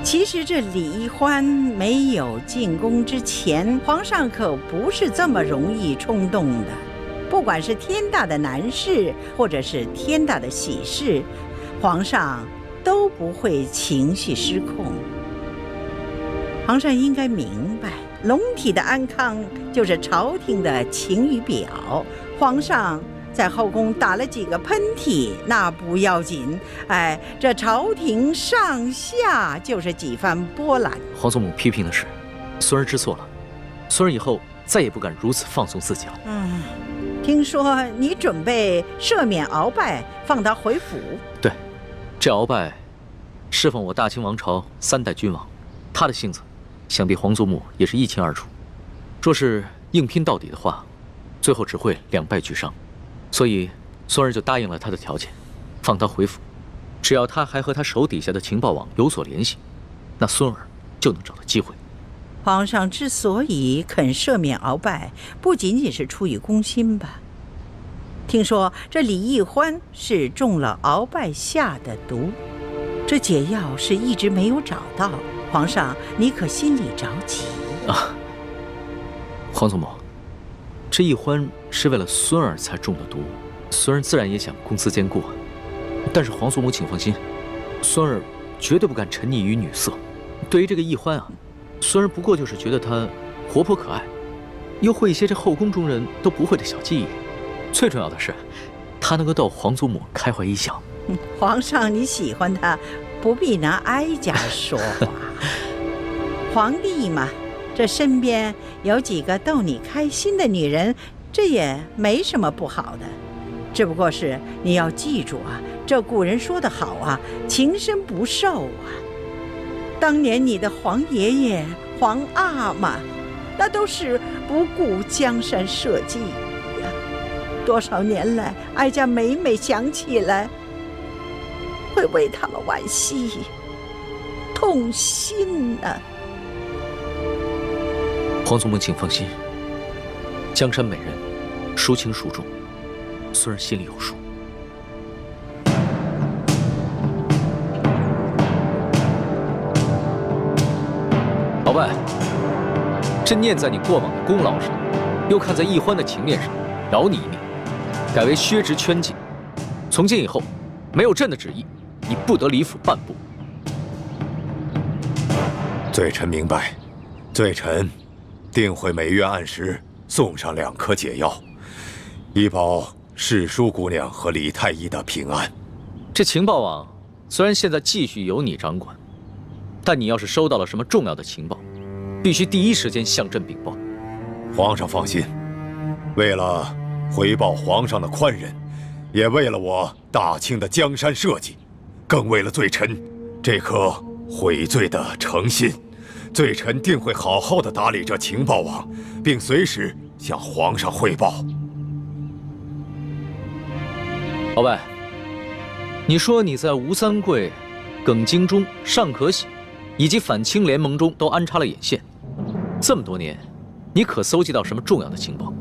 其实这李易欢没有进宫之前，皇上可不是这么容易冲动的。不管是天大的难事，或者是天大的喜事，皇上都不会情绪失控。皇上应该明白，龙体的安康就是朝廷的晴雨表。皇上在后宫打了几个喷嚏，那不要紧，这朝廷上下就是几番波澜。皇祖母批评的是，孙儿知错了，孙儿以后再也不敢如此放纵自己了。听说你准备赦免鳌拜，放他回府？对，这鳌拜侍奉我大清王朝3代君王，他的性子，想必皇祖母也是一清二楚。若是硬拼到底的话，最后只会两败俱伤。所以孙儿就答应了他的条件，放他回府，只要他还和他手底下的情报网有所联系，那孙儿就能找到机会。皇上之所以肯赦免鳌拜，不仅仅是出于公心吧？听说这李易欢是中了鳌拜下的毒，这解药是一直没有找到。皇上，你可心里着急啊？皇祖母，这易欢是为了孙儿才中的毒，孙儿自然也想公私兼顾。但是皇祖母请放心，孙儿绝对不敢沉溺于女色。对于这个易欢啊，孙儿不过就是觉得她活泼可爱，又会一些这后宫中人都不会的小技艺。最重要的是，她能够逗皇祖母开怀一笑。皇上你喜欢她，不必拿哀家说话。皇帝嘛，这身边有几个逗你开心的女人，这也没什么不好的。只不过是你要记住啊，这古人说得好啊，情深不寿啊。当年你的皇爷爷、皇阿玛，那都是不顾江山社稷呀。多少年来，哀家每每想起来，会为他们惋惜、痛心啊。皇祖母请放心，江山美人，孰轻孰重，孙儿心里有数。鳌拜，朕念在你过往的功劳上，又看在易欢的情面上，饶你一命，改为削职圈禁。从今以后，没有朕的旨意，你不得离府半步。罪臣明白，罪臣定会每月按时送上2颗解药，以保世淑姑娘和李太医的平安。这情报网虽然现在继续由你掌管，但你要是收到了什么重要的情报，必须第一时间向朕禀报。皇上放心，为了回报皇上的宽仁，也为了我大清的江山社稷，更为了罪臣这颗悔罪的诚心，罪臣定会好好的打理这情报网，并随时向皇上汇报。鳌拜，你说你在吴三桂、耿精忠、尚可喜以及反清联盟中都安插了眼线，这么多年，你可搜集到什么重要的情报？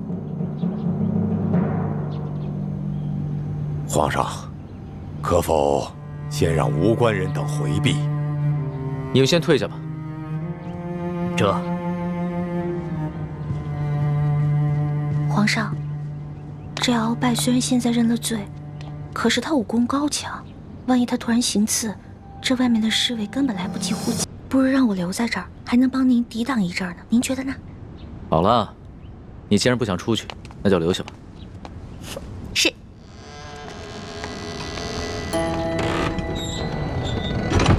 皇上，可否先让无关人等回避？你们先退下吧，这，皇上，这鳌拜虽然现在认了罪，可是他武功高强，万一他突然行刺，这外面的侍卫根本来不及护驾。不如让我留在这儿，还能帮您抵挡一阵呢。您觉得呢？好了，你既然不想出去，那就留下吧。是。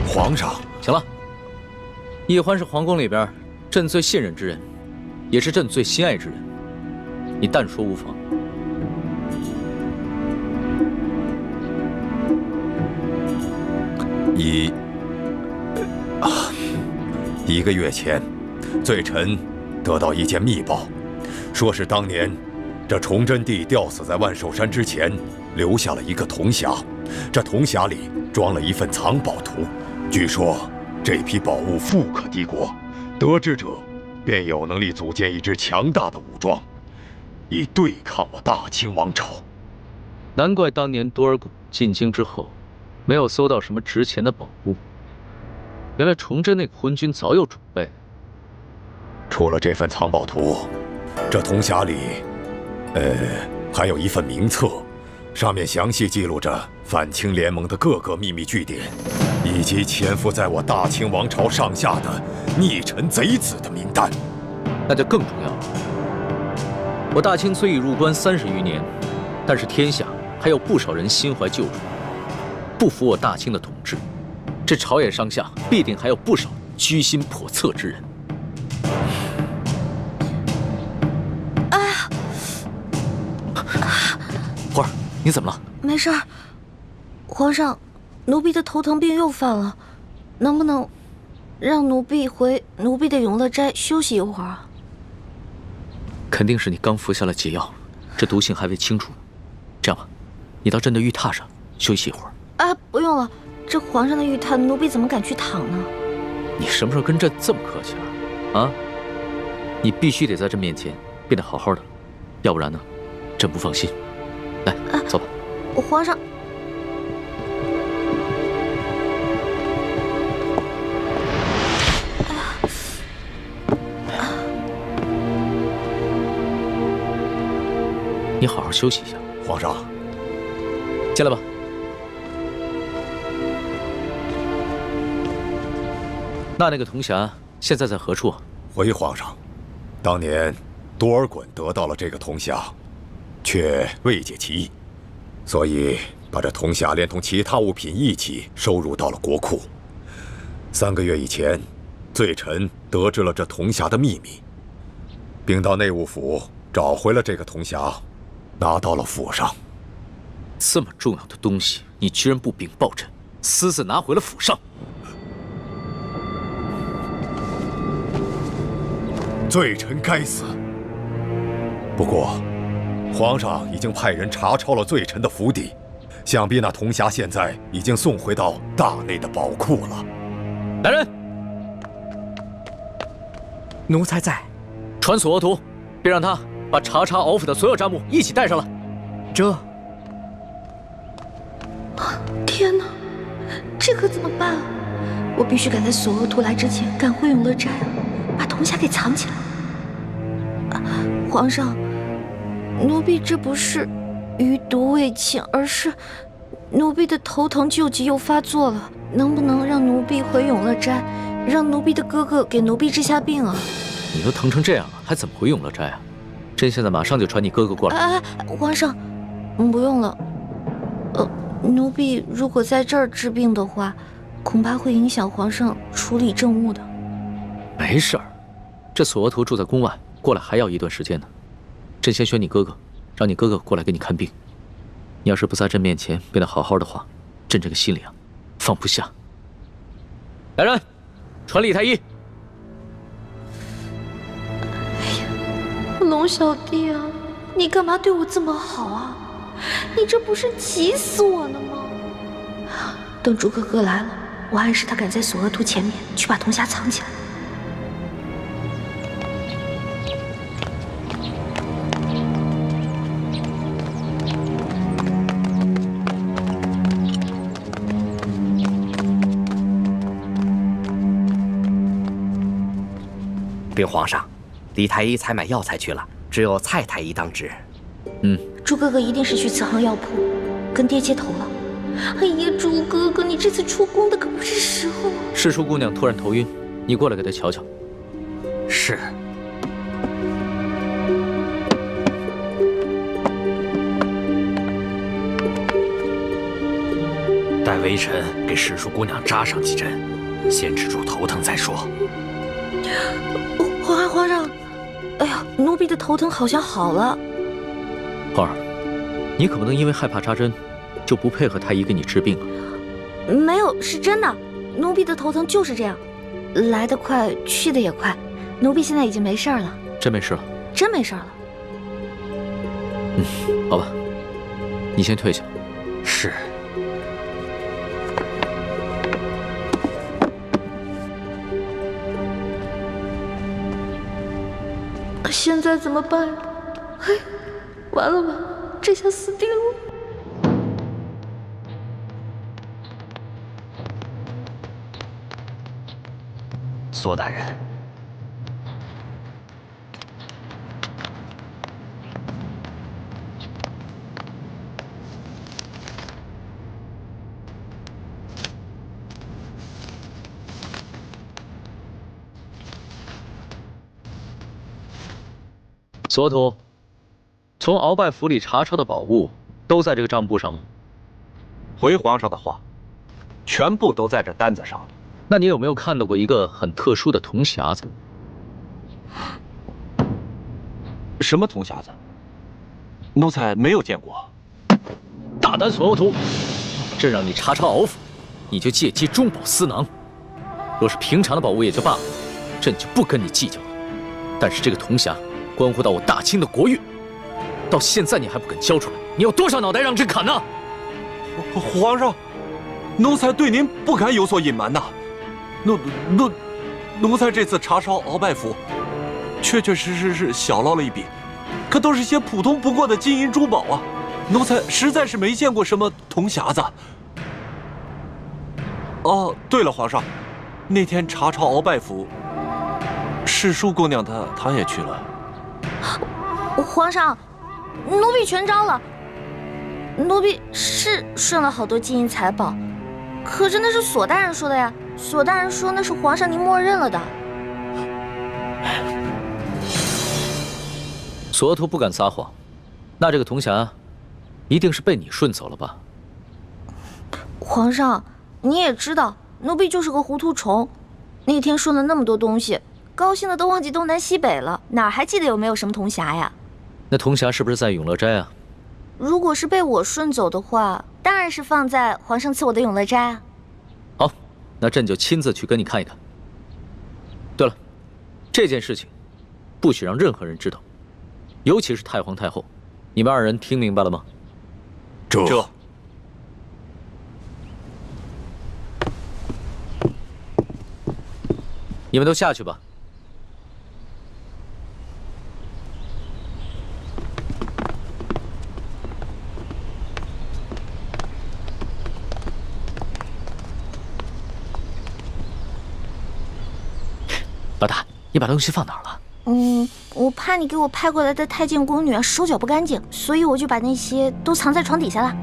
皇上，行了。奕欢是皇宫里边朕最信任之人，也是朕最心爱之人，你但说无妨。1个月前，罪臣得到一件密报，说是当年这崇祯帝吊死在万寿山之前，留下了一个铜匣，这铜匣里装了一份藏宝图，据说这批宝物富可敌国，得知者便有能力组建一支强大的武装，以对抗我大清王朝。难怪当年多尔衮进京之后，没有搜到什么值钱的宝物。原来崇祯那个昏君早有准备。除了这份藏宝图，这铜匣里，还有一份名册，上面详细记录着反清联盟的各个秘密据点，以及潜伏在我大清王朝上下的逆臣贼子的名单。那就更重要了。我大清虽已入关30余年，但是天下还有不少人心怀旧主，不服我大清的统治。这朝野上下必定还有不少居心叵测之人。哎呀，花儿，你怎么了？没事儿。皇上，奴婢的头疼病又犯了，能不能让奴婢回奴婢的永乐斋休息一会儿啊？肯定是你刚服下了解药，这毒性还未清除。这样吧，你到朕的玉榻上休息一会儿。啊，不用了。这皇上的玉榻，奴婢怎么敢去躺呢？你什么时候跟朕这么客气了？啊！你必须得在朕面前变得好好的，要不然呢，朕不放心。来，走吧。皇上，你好好休息一下。皇上，进来吧。那个铜匣现在在何处啊？回皇上，当年多尔衮得到了这个铜匣，却未解其意，所以把这铜匣连同其他物品一起收入到了国库。3个月以前，罪臣得知了这铜匣的秘密，并到内务府找回了这个铜匣，拿到了府上。这么重要的东西，你居然不禀报朕，私自拿回了府上？罪臣该死。不过，皇上已经派人查抄了罪臣的府邸，想必那铜匣现在已经送回到大内的宝库了。来人，奴才在。传索额图，便让他把查查鳌府的所有账目一起带上来。这……天哪，这可怎么办啊？我必须赶在索额图来之前赶回永乐斋啊！把铜匣给藏起来。皇上，奴婢这不是余毒未清，而是奴婢的头疼旧疾又发作了。能不能让奴婢回永乐斋，让奴婢的哥哥给奴婢治下病啊？你都疼成这样了，还怎么回永乐斋啊？朕现在马上就传你哥哥过来。哎，皇上，不用了。奴婢如果在这儿治病的话，恐怕会影响皇上处理政务的。没事儿，这索额图住在宫外，过来还要一段时间呢。朕先选你哥哥，让你哥哥过来给你看病。你要是不在朕面前变得好好的话，朕这个心里啊，放不下。来人，传李太医。哎呀，龙小弟啊，你干嘛对我这么好啊？你这不是急死我呢吗？等朱哥哥来了，我暗示他赶在索额图前面去把铜匣藏起来。禀皇上，李太医采买药材去了，只有蔡太医当值。朱哥哥一定是去慈航药铺跟爹接头了。哎呀，朱哥哥，你这次出宫的可不是时候啊！世淑姑娘突然头晕，你过来给她瞧瞧。是。待微臣给世淑姑娘扎上几针，先止住头疼再说。皇上，哎呀，奴婢的头疼好像好了。浩儿，你可不能因为害怕扎针，就不配合太医给你治病啊！没有，是真的，奴婢的头疼就是这样，来得快，去得也快。奴婢现在已经没事了。真没事了？真没事了。好吧，你先退下。是。现在怎么办呀？嘿，完了吧，这下死定了。索大人，索土，从鳌拜府里查抄的宝物都在这个账簿上吗？回皇上的话，全部都在这单子上。那你有没有看到过一个很特殊的铜匣子？什么铜匣子？奴才没有见过。大胆索土！朕让你查抄鳌府，你就借机中饱私囊。若是平常的宝物也就罢了，朕就不跟你计较了。但是这个铜匣关乎到我大清的国运，到现在你还不肯交出来，你有多少脑袋让朕砍呢？皇上，奴才对您不敢有所隐瞒呐。奴才这次查抄鳌拜府，确实是小捞了一笔，可都是些普通不过的金银珠宝啊。奴才实在是没见过什么铜匣子。哦，对了，皇上，那天查抄鳌拜府，世淑姑娘她也去了。皇上，奴婢全招了。奴婢是顺了好多金银财宝，可是那是索大人说的呀。索大人说那是皇上您默认了的。索土不敢撒谎，那这个铜匣一定是被你顺走了吧？皇上，你也知道，奴婢就是个糊涂虫。那天顺了那么多东西，高兴的都忘记东南西北了，哪还记得有没有什么铜匣呀？那铜匣是不是在永乐斋啊？如果是被我顺走的话，当然是放在皇上赐我的永乐斋啊。好，那朕就亲自去跟你看一看。对了，这件事情不许让任何人知道，尤其是太皇太后。你们二人听明白了吗？这。你们都下去吧。老大，你把东西放哪儿了？我怕你给我派过来的太监宫女手脚不干净，所以我就把那些都藏在床底下了。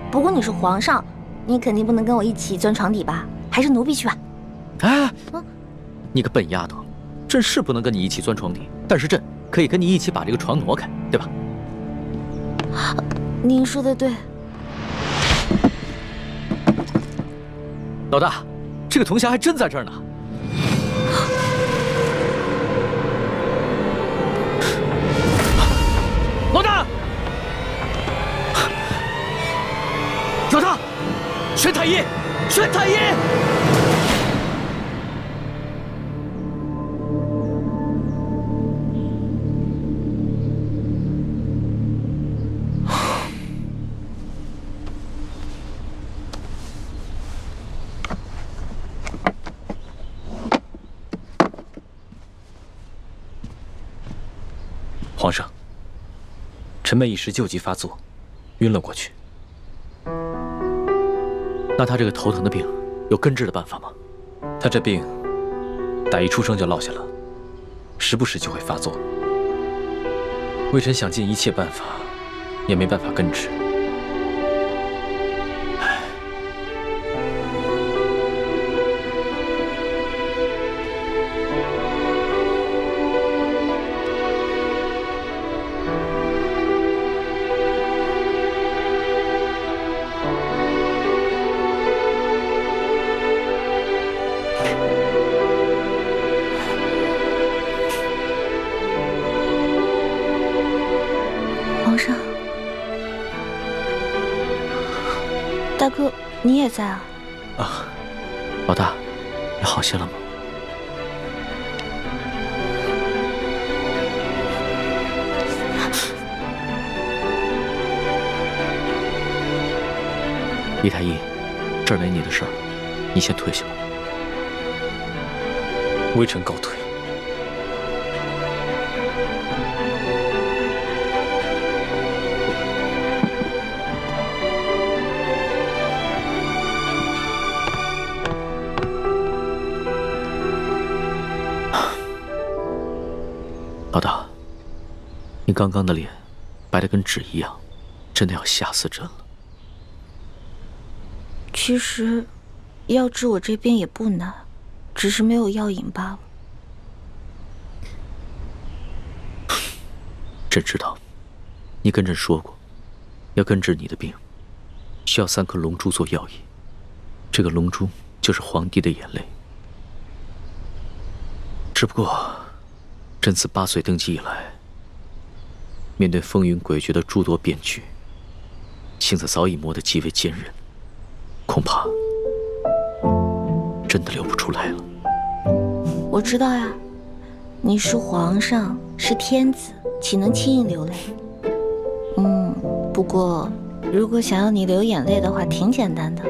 不过你是皇上，你肯定不能跟我一起钻床底吧？还是奴婢去吧。哎，你个笨丫头，朕是不能跟你一起钻床底，但是朕可以跟你一起把这个床挪开，对吧？您说的对。老大，这个铜匣还真在这儿呢。老大，老大，宣太医，宣太医！皇上，臣妹一时旧疾发作，晕了过去。那他这个头疼的病有根治的办法吗？他这病打一出生就落下了，时不时就会发作。微臣想尽一切办法，也没办法根治。皇上，大哥，你也在啊？啊，老大，你好些了吗？李太医，这儿没你的事儿，你先退下吧。微臣告退。老大，你刚刚的脸白得跟纸一样，真的要吓死朕了。其实，要治我这边也不难，只是没有药引罢了。朕知道，你跟朕说过，要根治你的病，需要3颗龙珠做药引。这个龙珠就是皇帝的眼泪。只不过，朕自8岁登基以来，面对风云诡谲的诸多变局，性子早已磨得极为坚韧，恐怕真的流不出来了。我知道呀，你是皇上，是天子，岂能轻易流泪？不过如果想要你流眼泪的话，挺简单的，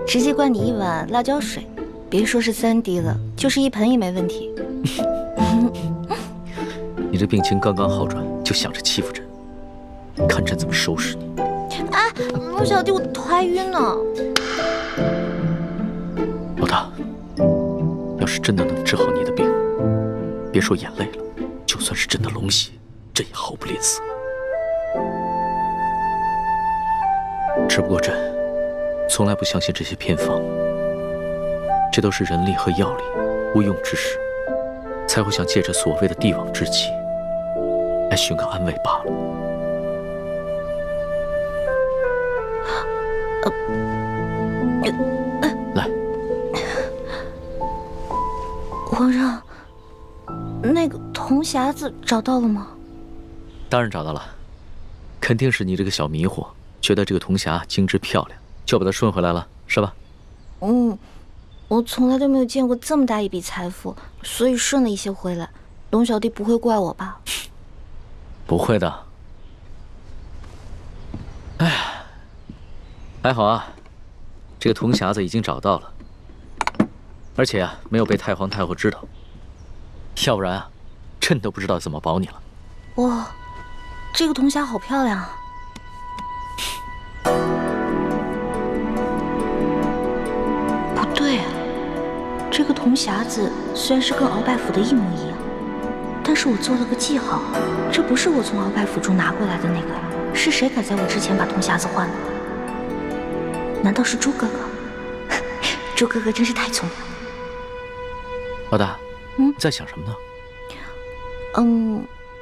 直接灌你1碗辣椒水，别说是3滴了，就是1盆也没问题。你这病情刚刚好转，就想着欺负朕，看朕怎么收拾你！哎，龙小弟，我头还晕呢。老大，要是真的能治好你的病，别说眼泪了，就算是朕的龙血，朕也毫不吝啬。只不过朕从来不相信这些偏方，这都是人力和药力无用之时，才会想借着所谓的帝王之气来寻个安慰罢了。来，皇上，那个铜匣子找到了吗？当然找到了，肯定是你这个小迷糊，觉得这个铜匣精致漂亮，就把它顺回来了，是吧？我从来都没有见过这么大一笔财富，所以顺了一些回来。龙小弟不会怪我吧？不会的。哎，还好啊，这个铜匣子已经找到了，而且啊，没有被太皇太后知道，要不然啊，朕都不知道怎么保你了。哇，这个铜匣好漂亮啊！不对啊，这个铜匣子虽然是跟鳌拜府的一模一样，但是我做了个记号，这不是我从鳌拜府中拿过来的那个呀，是谁敢在我之前把铜匣子换了？难道是朱哥哥？朱哥哥真是太聪明了。老大，你在想什么呢？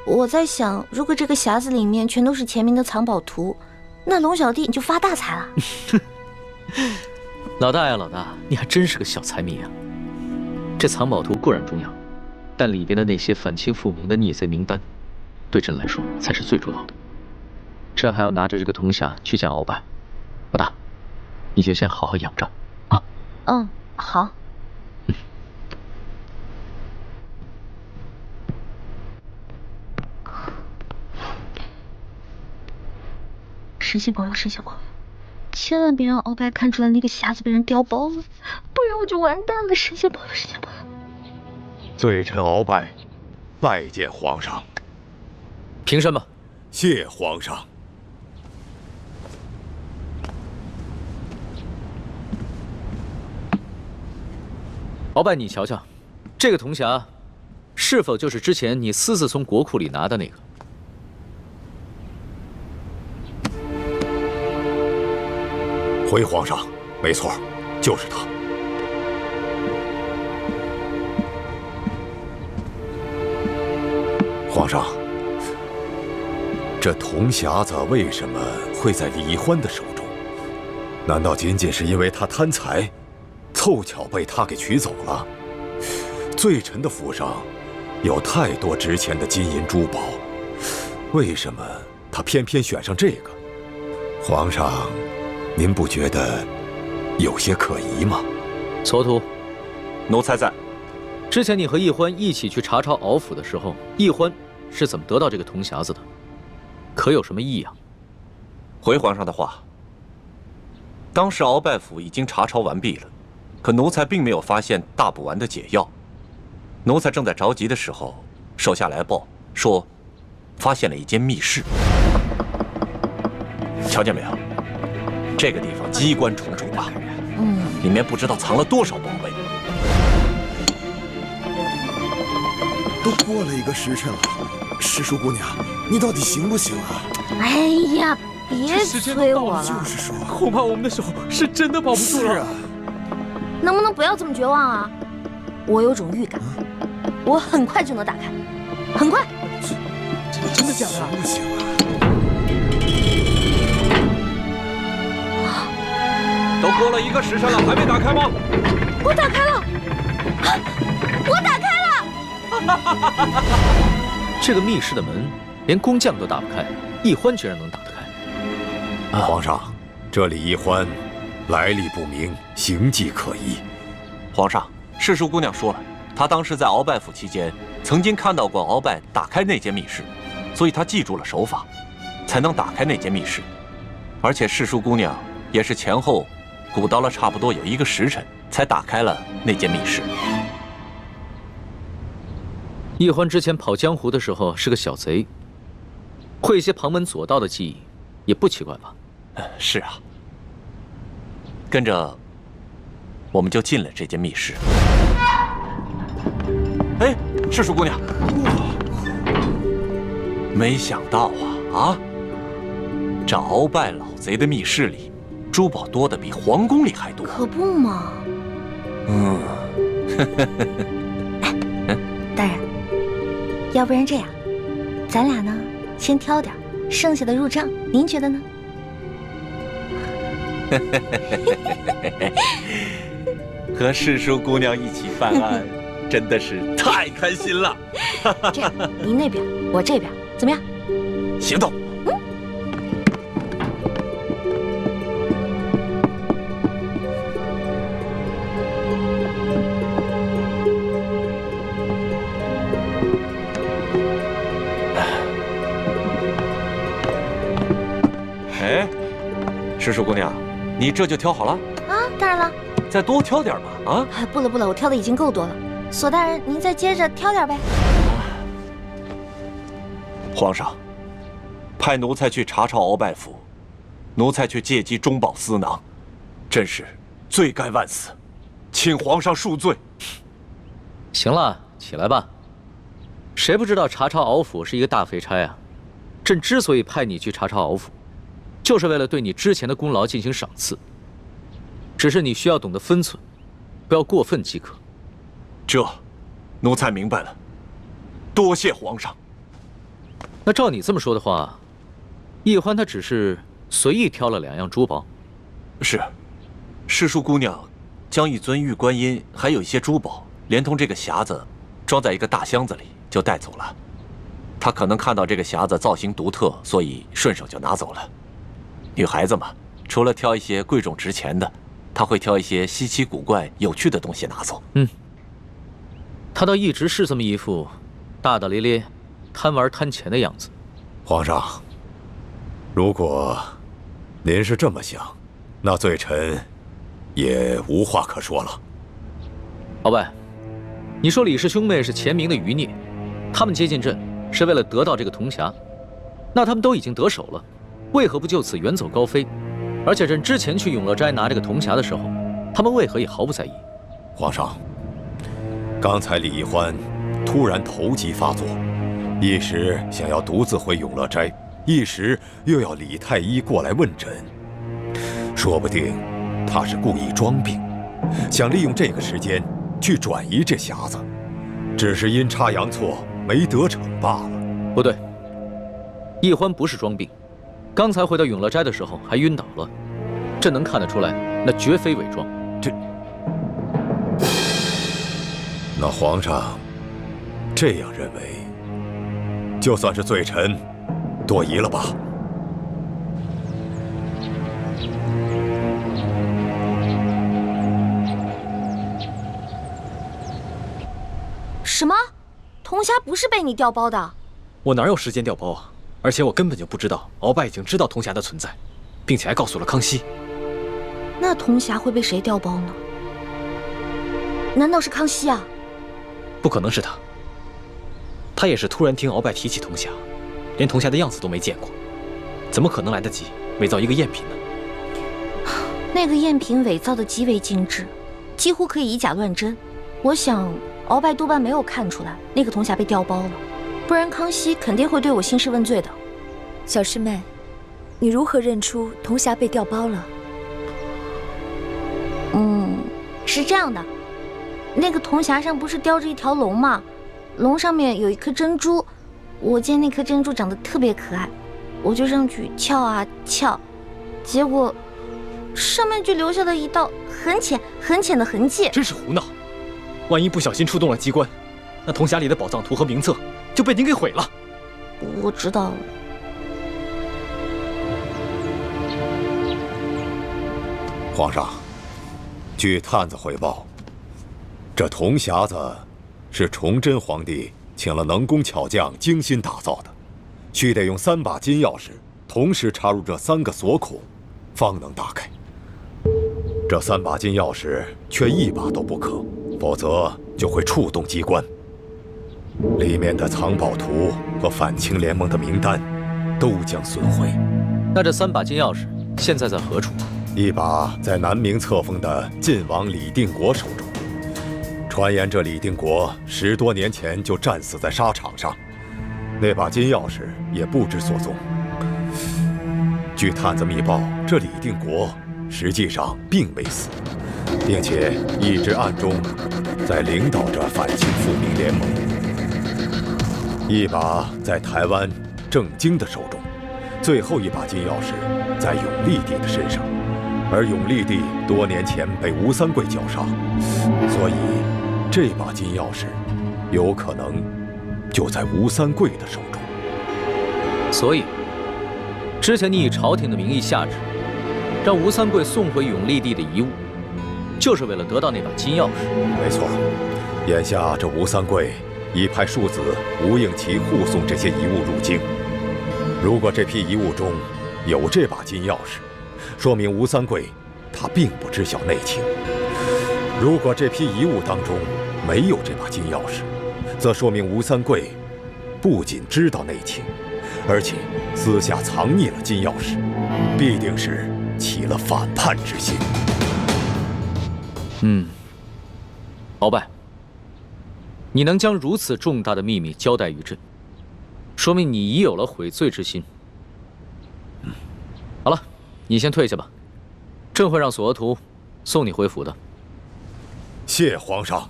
我在想，如果这个匣子里面全都是前明的藏宝图，那龙小弟你就发大财了。老大呀，老大，你还真是个小财迷啊！这藏宝图固然重要，但里边的那些反清复明的逆贼名单，对朕来说才是最重要的。朕还要拿着这个铜匣去见鳌拜。老大，你就先好好养着啊。好。神仙保佑，神仙保佑！千万别让鳌拜看出来那个匣子被人调包了，不然我就完蛋了。神仙保佑，神仙保佑！罪臣鳌拜，拜见皇上。凭什么？谢皇上。鳌拜，你瞧瞧，这个铜匣是否就是之前你私自从国库里拿的那个？回皇上，没错，就是他。皇上，这铜匣子为什么会在李易欢的手中？难道仅仅是因为他贪财，凑巧被他给取走了？罪臣的府上有太多值钱的金银珠宝，为什么他偏偏选上这个？皇上，您不觉得有些可疑吗？蹉跎，奴才在。之前你和易欢一起去查抄敖府的时候，易欢是怎么得到这个铜匣子的？可有什么异样？回皇上的话，当时鳌拜府已经查抄完毕了，可奴才并没有发现大补丸的解药。奴才正在着急的时候，手下来报说，发现了一间密室。瞧见没有？这个地方机关重重啊，里面不知道藏了多少宝贝。都过了1个时辰了，师叔姑娘，你到底行不行啊？哎呀，别催我了。就是说，恐怕我们的手是真的保不住了。是啊，能不能不要这么绝望啊？我有种预感，我很快就能打开，很快。真的假的？行不行啊？都过了1个时辰了，还没打开吗？我打开了，我打开了。这个密室的门连工匠都打不开，易欢居然能打得开。皇上，这李易欢来历不明，行迹可疑。皇上，世淑姑娘说了，她当时在鳌拜府期间，曾经看到过鳌拜打开那间密室，所以她记住了手法，才能打开那间密室。而且世淑姑娘也是前后鼓捣了差不多有1个时辰，才打开了那间密室。易欢之前跑江湖的时候是个小贼，会一些旁门左道的技艺，也不奇怪吧？是啊。跟着，我们就进了这间密室。哎，世淑姑娘，没想到啊，这鳌拜老贼的密室里，珠宝多的比皇宫里还多。可不嘛。大人，要不然这样，咱俩呢先挑点，剩下的入账，您觉得呢？和世淑姑娘一起犯案，真的是太开心了。这样，您那边，我这边，怎么样？行动。哎，世淑姑娘，你这就挑好了？啊，当然了。再多挑点嘛！啊，不了不了，我挑的已经够多了。索大人，您再接着挑点呗。皇上，派奴才去查抄鳌拜府，奴才却借机中饱私囊，真是罪该万死，请皇上恕罪。行了，起来吧。谁不知道查抄鳌府是一个大肥差啊？朕之所以派你去查抄鳌府，就是为了对你之前的功劳进行赏赐。只是你需要懂得分寸，不要过分即可。这，奴才明白了，多谢皇上。那照你这么说的话，易欢他只是随意挑了2样珠宝。是，世淑姑娘将一尊玉观音，还有一些珠宝，连同这个匣子，装在一个大箱子里就带走了。她可能看到这个匣子造型独特，所以顺手就拿走了。女孩子嘛，除了挑一些贵重值钱的，她会挑一些稀奇古怪、有趣的东西拿走。她倒一直是这么一副大大咧咧、贪玩贪钱的样子。皇上，如果您是这么想，那罪臣也无话可说了。鳌拜，你说李氏兄妹是前明的余孽，他们接近朕是为了得到这个铜匣，那他们都已经得手了，为何不就此远走高飞？而且朕之前去永乐斋拿这个铜匣的时候，他们为何也毫不在意？皇上，刚才李易欢突然头疾发作，一时想要独自回永乐斋，一时又要李太医过来问诊。说不定他是故意装病，想利用这个时间去转移这匣子，只是阴差阳错没得逞罢了。不对，易欢不是装病，刚才回到永乐斋的时候还晕倒了，这能看得出来，那绝非伪装。那皇上这样认为，就算是罪臣，多疑了吧？什么？铜匣不是被你调包的？我哪有时间调包啊？而且我根本就不知道鳌拜已经知道铜匣的存在，并且还告诉了康熙。那铜匣会被谁调包呢？难道是康熙啊？不可能是他，他也是突然听鳌拜提起铜匣，连铜匣的样子都没见过，怎么可能来得及伪造一个赝品呢？那个赝品伪造的极为精致，几乎可以以假乱真。我想鳌拜多半没有看出来那个铜匣被调包了，不然康熙肯定会对我兴师问罪的。小师妹，你如何认出铜匣被调包了？是这样的，那个铜匣上不是雕着一条龙吗？龙上面有一颗珍珠，我见那颗珍珠长得特别可爱，我就上去撬啊撬，结果上面就留下了一道很浅很浅的痕迹。真是胡闹！万一不小心触动了机关，那铜匣里的宝藏图和名册就被您给毁了。我知道了。皇上，据探子回报，这铜匣子是崇祯皇帝请了能工巧匠精心打造的，须得用3把金钥匙同时插入这3个锁孔，方能打开。这3把金钥匙却1把都不可，否则就会触动机关。里面的藏宝图和反清联盟的名单都将损毁。那这3把金钥匙现在在何处？一把在南明册封的晋王李定国手中，传言这李定国10多年前就战死在沙场上，那把金钥匙也不知所踪。据探子密报，这李定国实际上并没死，并且一直暗中在领导着反清复明联盟。一把在台湾郑经的手中，最后一把金钥匙在永历帝的身上。而永历帝多年前被吴三桂绞杀，所以这把金钥匙有可能就在吴三桂的手中。所以，之前你以朝廷的名义下旨，让吴三桂送回永历帝的遗物，就是为了得到那把金钥匙。没错，眼下这吴三桂已派庶子吴应奇护送这些遗物入京。如果这批遗物中有这把金钥匙，说明吴三桂他并不知晓内情；如果这批遗物当中没有这把金钥匙，则说明吴三桂不仅知道内情，而且私下藏匿了金钥匙，必定是起了反叛之心。鳌拜，你能将如此重大的秘密交代于朕，说明你已有了悔罪之心。好了，你先退下吧，朕会让索额图送你回府的。谢皇上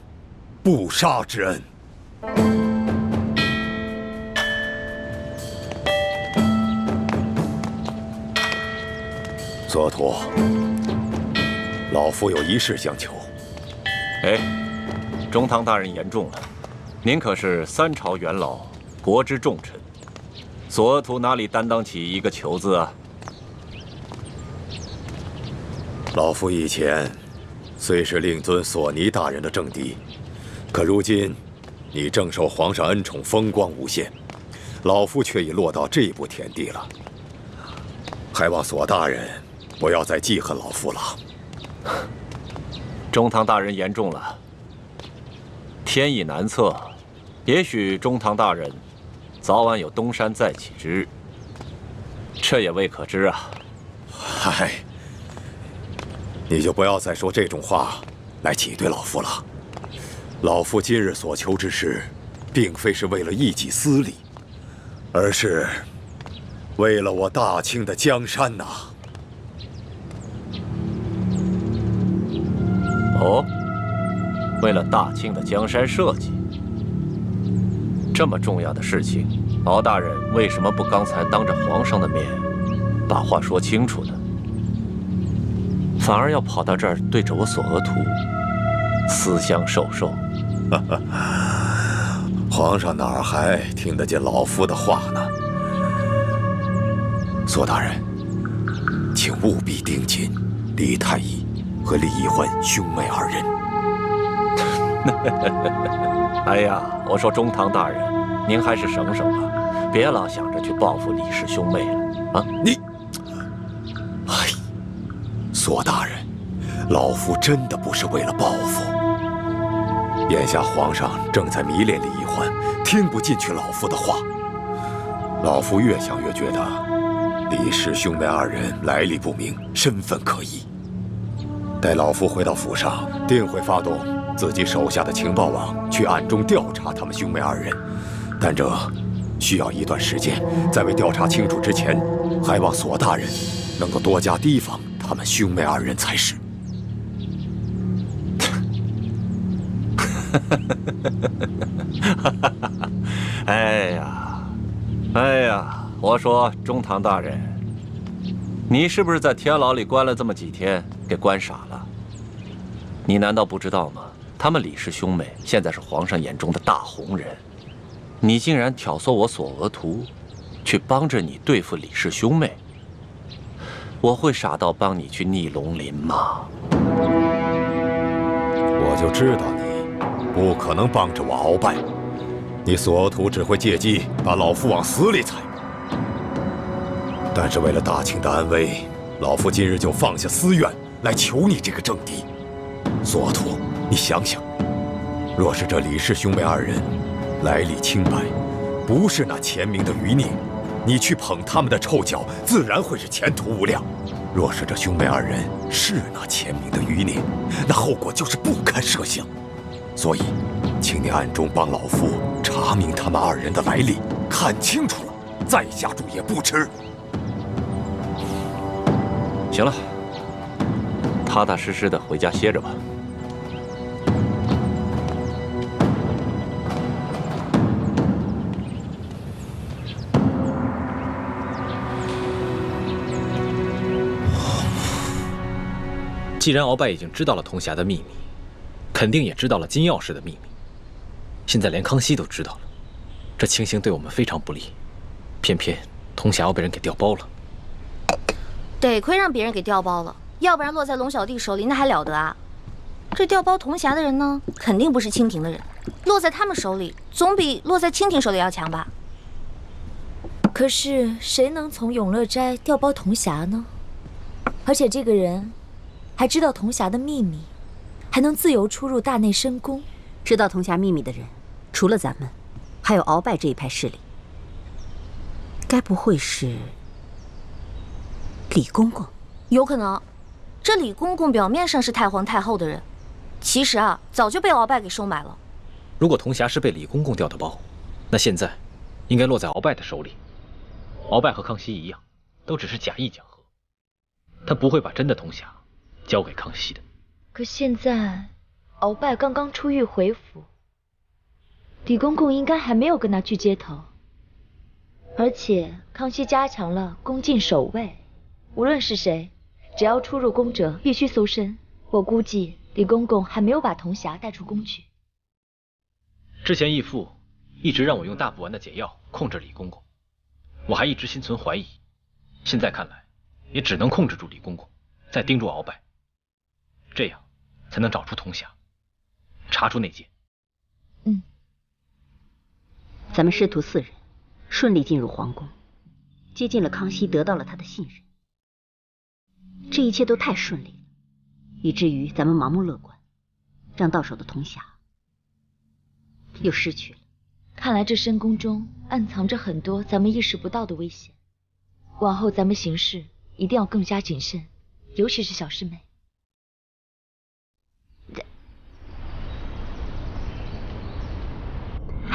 不杀之恩。索额图，老夫有一事相求。哎，中堂大人言重了，您可是3朝元老，国之重臣，索额图哪里担当起一个求字啊？老夫以前虽是令尊索尼大人的政敌，可如今你正受皇上恩宠，风光无限，老夫却已落到这步田地了。还望索大人不要再记恨老夫了。中堂大人言重了，天意难测，也许中堂大人早晚有东山再起之日，这也未可知啊。嗨，你就不要再说这种话来挤兑老夫了。老夫今日所求之事，并非是为了一己私利，而是为了我大清的江山呐。哦，为了大清的江山社稷，这么重要的事情，敖大人为什么不刚才当着皇上的面把话说清楚呢？反而要跑到这儿对着我索额图，私相授受。皇上哪儿还听得见老夫的话呢？索大人，请务必盯紧李太医和李易欢兄妹二人。哎呀，我说中堂大人，您还是省省吧，别老想着去报复李氏兄妹了啊！你，哎，索大人，老夫真的不是为了报复。眼下皇上正在迷恋李易欢，听不进去老夫的话。老夫越想越觉得李氏兄妹二人来历不明，身份可疑。待老夫回到府上，定会发动自己手下的情报网去暗中调查他们兄妹二人，但这需要一段时间。在未调查清楚之前，还望索大人能够多加提防他们兄妹二人才是。哎呀，我说中堂大人，你是不是在天牢里关了这么几天，给关傻了？你难道不知道吗？他们李氏兄妹现在是皇上眼中的大红人，你竟然挑唆我索额图，去帮着你对付李氏兄妹，我会傻到帮你去逆龙鳞吗？我就知道你不可能帮着我鳌拜，你索额图只会借机把老夫往死里踩。但是为了大清的安危，老夫今日就放下私怨来求你这个政敌。索额图，你想想，若是这李氏兄妹二人来历清白，不是那前明的余孽，你去捧他们的臭脚，自然会是前途无量。若是这兄妹二人是那前明的余孽，那后果就是不堪设想。所以，请你暗中帮老夫查明他们二人的来历，看清楚了再下注也不迟。行了，踏踏实实的回家歇着吧。既然鳌拜已经知道了铜匣的秘密，肯定也知道了金钥匙的秘密，现在连康熙都知道了，这情形对我们非常不利。偏偏铜匣要被人给调包了，得亏让别人给调包了，要不然落在龙小弟手里那还了得啊！这调包铜匣的人呢，肯定不是清廷的人，落在他们手里总比落在清廷手里要强吧？可是谁能从永乐斋调包铜匣呢？而且这个人还知道铜匣的秘密，还能自由出入大内深宫。知道铜匣秘密的人，除了咱们，还有鳌拜这一派势力。该不会是李公公？有可能。这李公公表面上是太皇太后的人，其实啊，早就被鳌拜给收买了。如果铜匣是被李公公调的包，那现在应该落在鳌拜的手里。鳌拜和康熙一样，都只是假意讲和，他不会把真的铜匣交给康熙的。可现在鳌拜刚刚出狱回府，李公公应该还没有跟他去接头，而且康熙加强了宫禁守卫，无论是谁，只要出入宫者必须搜身。我估计李公公还没有把铜匣带出宫去。之前义父一直让我用大补丸的解药控制李公公，我还一直心存怀疑，现在看来也只能控制住李公公，再盯住鳌拜，这样才能找出铜匣，查出内奸。咱们师徒4人顺利进入皇宫，接近了康熙，得到了他的信任。这一切都太顺利了，以至于咱们盲目乐观，让到手的铜匣又失去了。看来这深宫中暗藏着很多咱们意识不到的危险，往后咱们行事一定要更加谨慎，尤其是小师妹。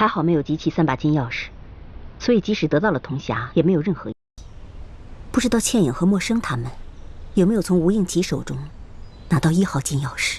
还好没有集齐3把金钥匙，所以即使得到了铜匣，也没有任何意义。不知道倩影和默笙他们有没有从吴应提手中拿到1号金钥匙？